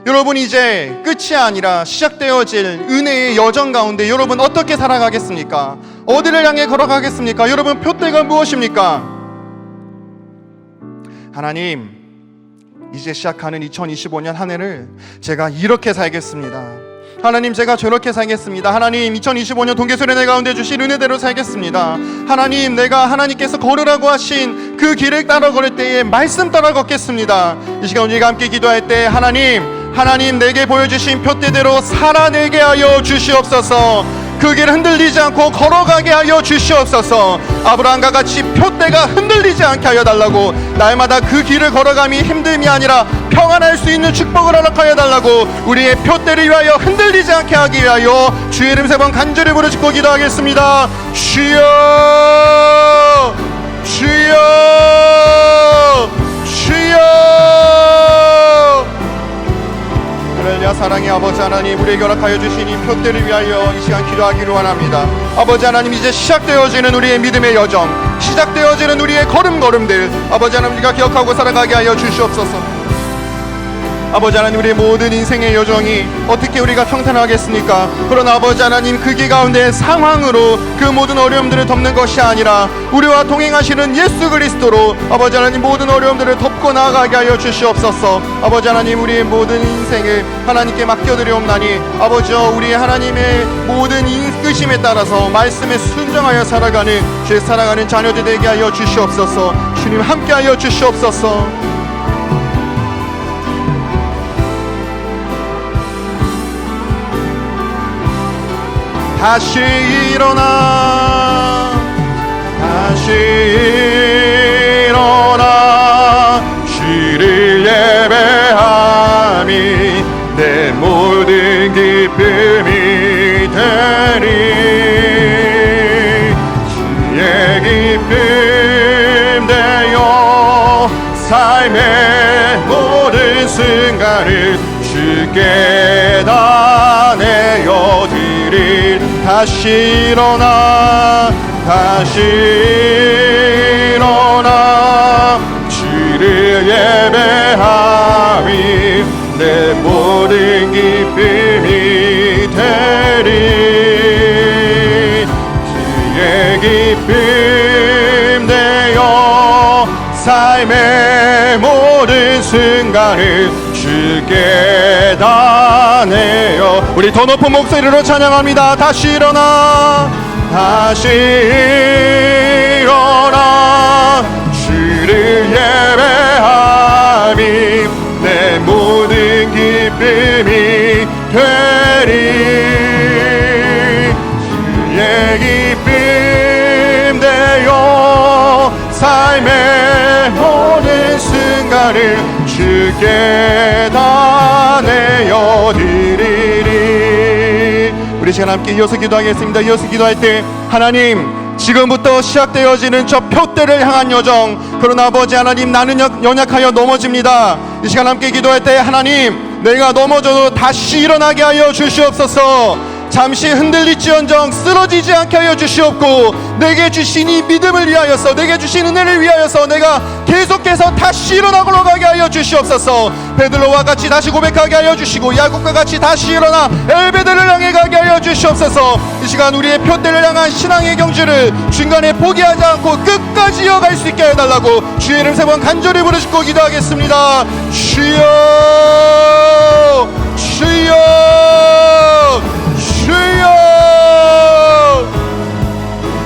여러분, 이제 끝이 아니라 시작되어질 은혜의 여정 가운데 여러분 어떻게 살아가겠습니까? 어디를 향해 걸어가겠습니까? 여러분, 표대가 무엇입니까? 하나님, 이제 시작하는 2025년 한 해를 제가 이렇게 살겠습니다. 하나님, 제가 저렇게 살겠습니다. 하나님, 2025년 동계수련회 가운데 주신 은혜대로 살겠습니다. 하나님, 내가 하나님께서 걸으라고 하신 그 길을 따라 걸을 때에 말씀 따라 걷겠습니다. 이 시간 우리가 함께 기도할 때 하나님 내게 보여주신 표대대로 살아내게 하여 주시옵소서. 그 길 흔들리지 않고 걸어가게 하여 주시옵소서. 아브라함과 같이 표대가 흔들리지 않게 하여 달라고, 날마다 그 길을 걸어감이 힘듦이 아니라 평안할 수 있는 축복을 허락하여 달라고, 우리의 표대를 위하여 흔들리지 않게 하기 위하여 주의 이름 세 번 간절히 부르짖고 기도하겠습니다. 주여, 주여, 주여. 할렐루야. 사랑의 아버지 하나님, 우리에게 허락하여 주신 이 표대를 위하여 이 시간 기도하기를 원합니다. 아버지 하나님, 이제 시작되어지는 우리의 믿음의 여정, 시작되어지는 우리의 걸음들, 아버지 하나님, 우리가 기억하고 살아가게 하여 주시옵소서. 아버지 하나님, 우리의 모든 인생의 여정이 어떻게 우리가 평탄하겠습니까? 그러나 아버지 하나님, 그 길 가운데 상황으로 그 모든 어려움들을 덮는 것이 아니라 우리와 동행하시는 예수 그리스도로 아버지 하나님, 모든 어려움들을 덮고 나아가게 하여 주시옵소서. 아버지 하나님, 우리의 모든 인생을 하나님께 맡겨드리옵나니 아버지여, 우리 하나님의 모든 이끄심에 따라서 말씀에 순종하여 살아가는 주의 사랑하는 자녀들 되게 하여 주시옵소서. 주님, 함께 하여 주시옵소서. 다시 일어나, 다시 일어나, 주를 예배함이 내 순간을 주께 다 내어드릴 다시 일어나 다시 일어나 주를 예배함이 내 모든 기쁨이 되리 주의 기쁨 되어 삶의 모든 순간을 주께 다 내어 우리 더 높은 목소리로 찬양합니다. 다시 일어나 다시 일어나 주를 예배함이 내 모든 기쁨이 되리 주의 기쁨 되어 삶의 모든 순간을 주께 다 내어드리리. 우리 시간 함께 이어서 기도하겠습니다. 이어서 기도할 때 하나님 지금부터 시작되어지는 저 표대를 향한 여정 그러나 아버지 하나님 나는 연약하여 넘어집니다. 이 시간 함께 기도할 때 하나님 내가 넘어져도 다시 일어나게 하여 주시옵소서. 잠시 흔들릴지언정 쓰러지지 않게 하여 주시옵고 내게 주신 이 믿음을 위하여서 내게 주신 은혜를 위하여서 내가 계속해서 다시 일어나 걸어가게 하여 주시옵소서. 베드로와 같이 다시 고백하게 하여 주시고 야곱과 같이 다시 일어나 엘베드를 향해 가게 하여 주시옵소서. 이 시간 우리의 표대를 향한 신앙의 경주를 중간에 포기하지 않고 끝까지 이어갈 수 있게 해달라고 주의 이름 세 번 간절히 부르짖고 기도하겠습니다. 주여 주여 주여.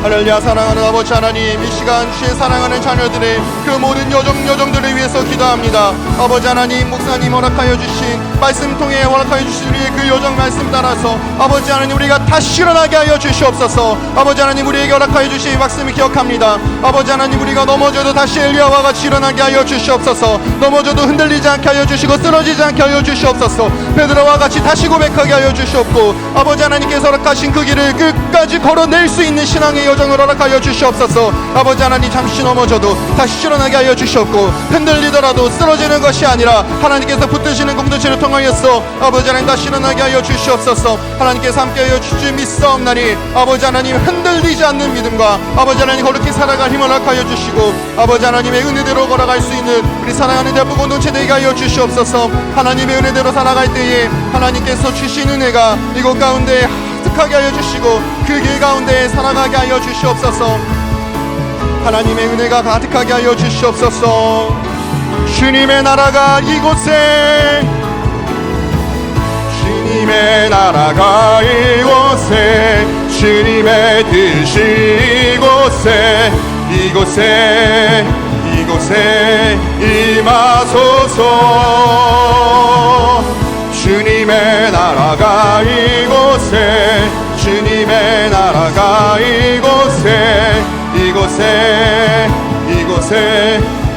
할렐루야. 사랑하는 아버지 하나님 이 시간 주의 사랑하는 자녀들의 그 모든 여정들을 위해서 기도합니다. 아버지 하나님 목사님 허락하여 주신 말씀 통해 허락하여 주신 우리의 그 여정 말씀 따라서 아버지 하나님 우리가 다시 일어나게 하여 주시옵소서. 아버지 하나님 우리에게 허락하여 주신 말씀을 기억합니다. 아버지 하나님 우리가 넘어져도 다시 엘리야와 같이 일어나게 하여 주시옵소서. 넘어져도 흔들리지 않게 하여 주시고 쓰러지지 않게 하여 주시옵소서. 베드로와 같이 다시 고백하게 하여 주시옵고 아버지 하나님께서 허락하신 그 길을 끝까지 걸어낼 수 있는 신앙의 여정을 허락하여 주시옵소서. 아버지 하나님 잠시 넘어져도 다시 일어나게 하여 주시옵고 흔들리더라도 쓰러지는 것이 아니라 하나님께서 붙드시는 공동체를 통하여서 아버지 하나님 다시 일어나게 하여 주시옵소서. 하나님께서 함께하여 주시 믿사옵나니 아버지 하나님 흔들리지 않는 믿음과 아버지 하나님 거룩히 살아갈 힘을 허락하여 주시고 아버지 하나님의 은혜대로 걸어갈 수 있는 우리 사랑하는 대학부 공동체 되게 하여 주시옵소서. 하나님의 은혜대로 살아갈 때에 하나님께서 주신 은혜가 이곳 가운데 하게 하여 주시고 그 길 가운데 살아가게 하여 주시옵소서. 하나님의 은혜가 가득하게 하여 주시옵소서. 주님의 나라가 이곳에 주님의 나라가 이곳에 주님의 뜻이 이곳에 임하소서. 주님의 나라가 이곳에 주님의 나라가 이곳에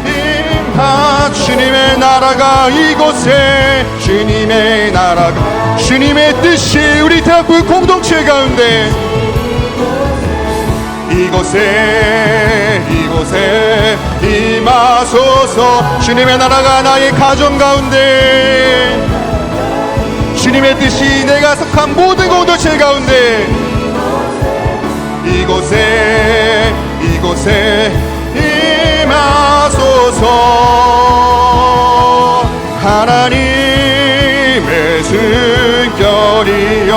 임하. 주님의 나라가 이곳에 주님의 나라가 주님의 뜻이 우리 대학부 공동체 가운데 이곳에 임하소서. 주님의 나라가 나의 가정 가운데 주님의 뜻이 내가 속한 모든 공동체 가운데 이곳에 임하소서. 하나님의 숨결이여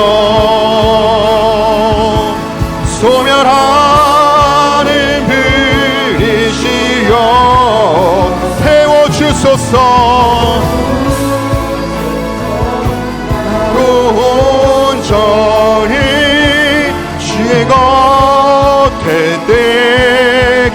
소멸하는 불이시여 태워주소서. 온전히 주의 겉에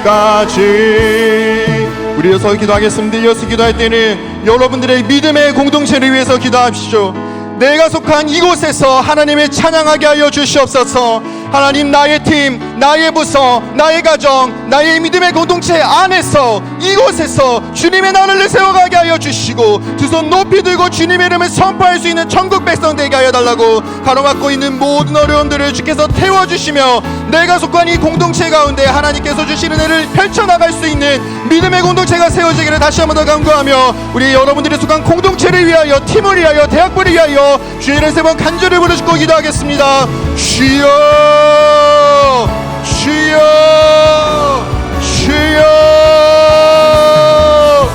때까지. 우리 이어서 기도하겠습니다. 이어서 기도할 때는 여러분들의 믿음의 공동체를 위해서 기도하십시오. 내가 속한 이곳에서 하나님을 찬양하게 하여 주시옵소서. 하나님 나의 팀 나의 부서, 나의 가정, 나의 믿음의 공동체 안에서 이곳에서 주님의 나라를 세워가게 하여 주시고 두 손 높이 들고 주님의 이름을 선포할 수 있는 천국 백성 되게 하여 달라고 가로막고 있는 모든 어려움들을 주께서 태워주시며 내가 속한 이 공동체 가운데 하나님께서 주시는 은혜를 펼쳐나갈 수 있는 믿음의 공동체가 세워지기를 다시 한번 더 간구하며 우리 여러분들이 속한 공동체를 위하여, 팀을 위하여, 대학부를 위하여 주의 이름 세 번 간절히 부르시고 기도하겠습니다. 주여, 주여, 주여.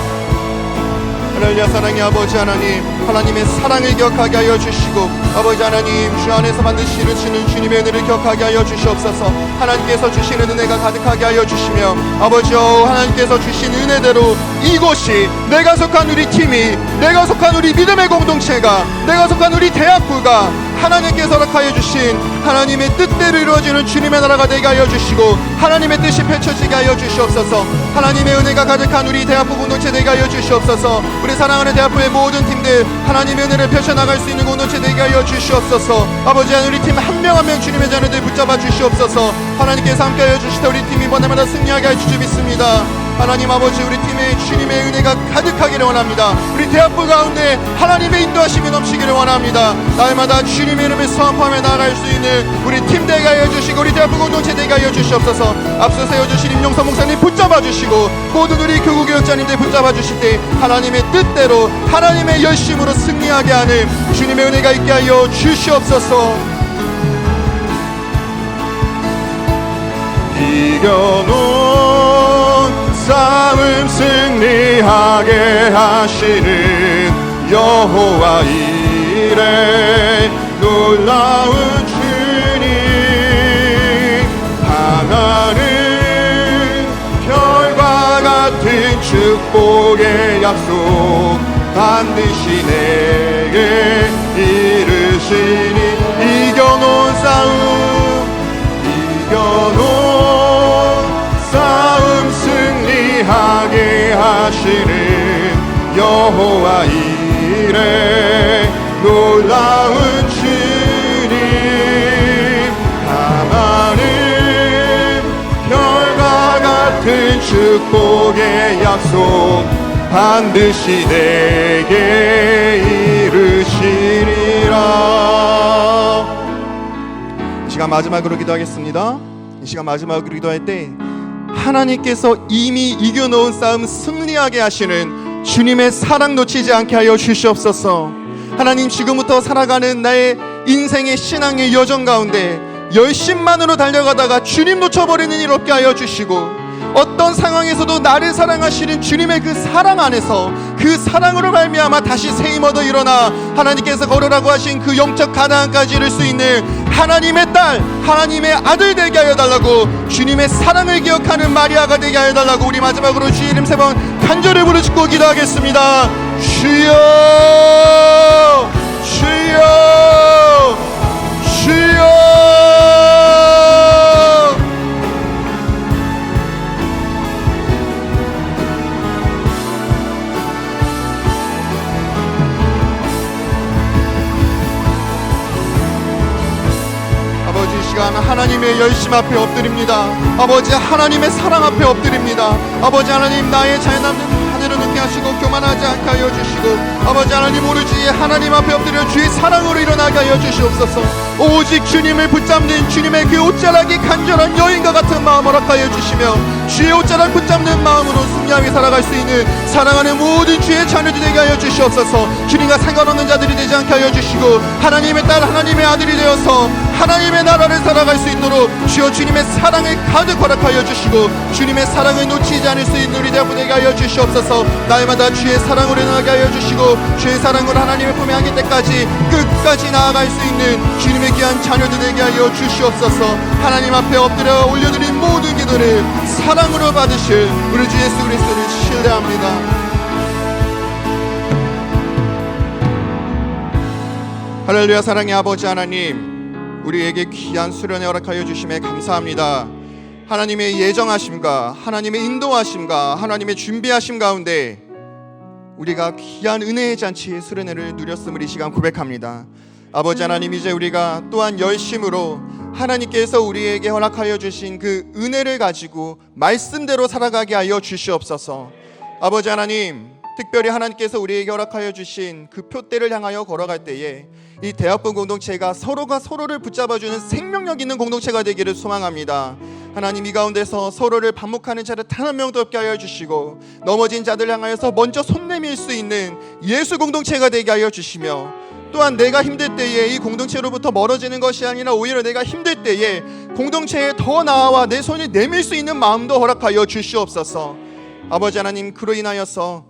할렐루야. 사랑의 아버지 하나님, 하나님의 사랑을 기억하게 하여 주시고 아버지 하나님, 주 안에서 반드시 이루시는 주님의 은혜를 기억하게 하여 주시옵소서. 하나님께서 주시는 은혜가 가득하게 하여 주시며 아버지여, 하나님께서 주신 은혜대로 이곳이, 내가 속한 우리 팀이, 내가 속한 우리 믿음의 공동체가, 내가 속한 우리 대학부가 하나님께서 허락하여 주신 하나님의 뜻대로 이루어지는 주님의 나라가 되게 하여 주시고 하나님의 뜻이 펼쳐지게 하여 주시옵소서. 하나님의 은혜가 가득한 우리 대학부 공동체 되게 하여 주시옵소서. 우리 사랑하는 대학부의 모든 팀들 하나님의 은혜를 펼쳐나갈 수 있는 공동체 되게 하여 주시옵소서. 아버지 하나님, 우리 팀 한 명 한 명 주님의 자녀들 붙잡아 주시옵소서. 하나님께서 함께하여 주시다 우리 팀이 이번에마다 승리하게 할 줄 믿습니다. 하나님 아버지, 우리 팀에 주님의 은혜가 가득하기를 원합니다. 우리 대학부 가운데 하나님의 인도하심이 넘치기를 원합니다. 날마다 주님의 이름을 선포하며 나아갈 수 있는 우리 팀 되게 하여 주시고 우리 대학부 공동체 되게 하여 주시옵소서. 앞서 세워주신 임용선 목사님 붙잡아 주시고 모든 우리 교구교역자님들 붙잡아 주실 때 하나님의 뜻대로, 하나님의 열심으로 승리하게 하는 주님의 은혜가 있게 하여 주시옵소서. 이겨놓은 싸움 승리하게 하시는 여호와 이레 놀라운 주님, 하나는 별과 같은 축복의 약속 반드시 내게 이르시니 이겨놓은 싸움, 싸움 승리하게 하시는 여호와 이레 놀라운 주님, 하나는 별과 같은 축복의 약속 반드시 내게 이르시리라. 이 시간 마지막으로 기도하겠습니다. 이 시간 마지막으로 기도할 때 하나님께서 이미 이겨놓은 싸움 승리하게 하시는 주님의 사랑 놓치지 않게 하여 주시옵소서. 하나님, 지금부터 살아가는 나의 인생의 신앙의 여정 가운데 열심만으로 달려가다가 주님 놓쳐버리는 일 없게 하여 주시고 어떤 상황에서도 나를 사랑하시는 주님의 그 사랑 안에서 그 사랑으로 말미암아 다시 새 힘 얻어 일어나 하나님께서 걸으라고 하신 그 영적 가나안까지 이룰 수 있는 하나님의 딸, 하나님의 아들 되게 하여 달라고, 주님의 사랑을 기억하는 마리아가 되게 하여 달라고 우리 마지막으로 주의 이름 세 번 간절히 부르짖고 기도하겠습니다. 주여, 주여, 주여. 하나님의 열심 앞에 엎드립니다. 아버지, 하나님의 사랑 앞에 엎드립니다. 아버지 하나님, 나의 자연함는 하늘을 늦게 하시고 교만하지 않게 하여 주시고 아버지 하나님, 오로지 하나님 앞에 엎드려 주의 사랑으로 일어나게 하여 주시옵소서. 오직 주님을 붙잡는 주님의 그 옷자락이 간절한 여인과 같은 마음 허락하여 주시며 주의 옷자락 붙잡는 마음으로 승리하게 살아갈 수 있는 사랑하는 모든 주의 자녀들 되게 하여 주시옵소서. 주님과 상관없는 자들이 되지 않게 하여 주시고 하나님의 딸, 하나님의 아들이 되어서 하나님의 나라를 살아갈 수 있도록 주여 주님의 사랑을 가득 허락하여 주시고 주님의 사랑을 놓치지 않을 수 있는 우리 대학부 되게 하여 주시옵소서. 날마다 주의 사랑으로 일어나게 하여 주시고 주의 사랑으로 하나님의 품에 안길 때까지 끝까지 나아갈 수 있는 주님의 귀한 자녀들 되게 하여 주시옵소서. 하나님 앞에 엎드려 올려드린 모든 기도를 사랑으로 받으실 우리 주 예수 그리스도를 신뢰합니다. 할렐루야. 사랑의 아버지 하나님, 우리에게 귀한 수련회 허락하여 주심에 감사합니다. 하나님의 예정하심과 하나님의 인도하심과 하나님의 준비하심 가운데 우리가 귀한 은혜의 잔치의 수련회를 누렸음을 이 시간 고백합니다. 아버지 하나님, 이제 우리가 또한 열심으로 하나님께서 우리에게 허락하여 주신 그 은혜를 가지고 말씀대로 살아가게 하여 주시옵소서. 아버지 하나님, 특별히 하나님께서 우리에게 허락하여 주신 그 표대를 향하여 걸어갈 때에 이 대학부 공동체가 서로가 서로를 붙잡아주는 생명력 있는 공동체가 되기를 소망합니다. 하나님, 이 가운데서 서로를 반목하는 자를 단 한 명도 없게 하여 주시고 넘어진 자들 향하여서 먼저 손 내밀 수 있는 예수 공동체가 되게 하여 주시며, 또한 내가 힘들 때에 이 공동체로부터 멀어지는 것이 아니라 오히려 내가 힘들 때에 공동체에 더 나아와 내 손을 내밀 수 있는 마음도 허락하여 주시옵소서. 아버지 하나님, 그로 인하여서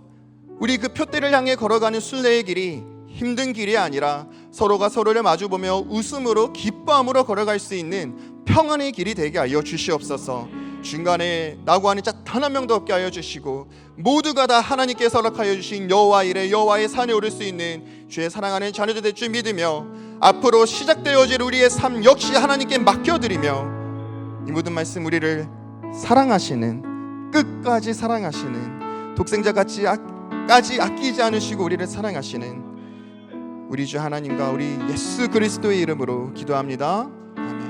우리 그 표대를 향해 걸어가는 순례의 길이 힘든 길이 아니라 서로가 서로를 마주보며 웃음으로 기뻐함으로 걸어갈 수 있는 평안의 길이 되게 하여 주시옵소서. 중간에 나고 하는 자 단 한 명도 없게 하여 주시고, 모두가 다 하나님께서 허락하여 주신 여호와 이레 여호와의 산에 오를 수 있는 주의 사랑하는 자녀들 될 줄 믿으며, 앞으로 시작되어질 우리의 삶 역시 하나님께 맡겨드리며, 이 모든 말씀 우리를 사랑하시는, 끝까지 사랑하시는, 독생자같이 까지 아끼지 않으시고 우리를 사랑하시는 우리 주 하나님과 우리 예수 그리스도의 이름으로 기도합니다. 아멘.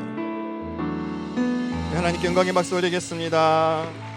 하나님께 영광의 박수 올리겠습니다.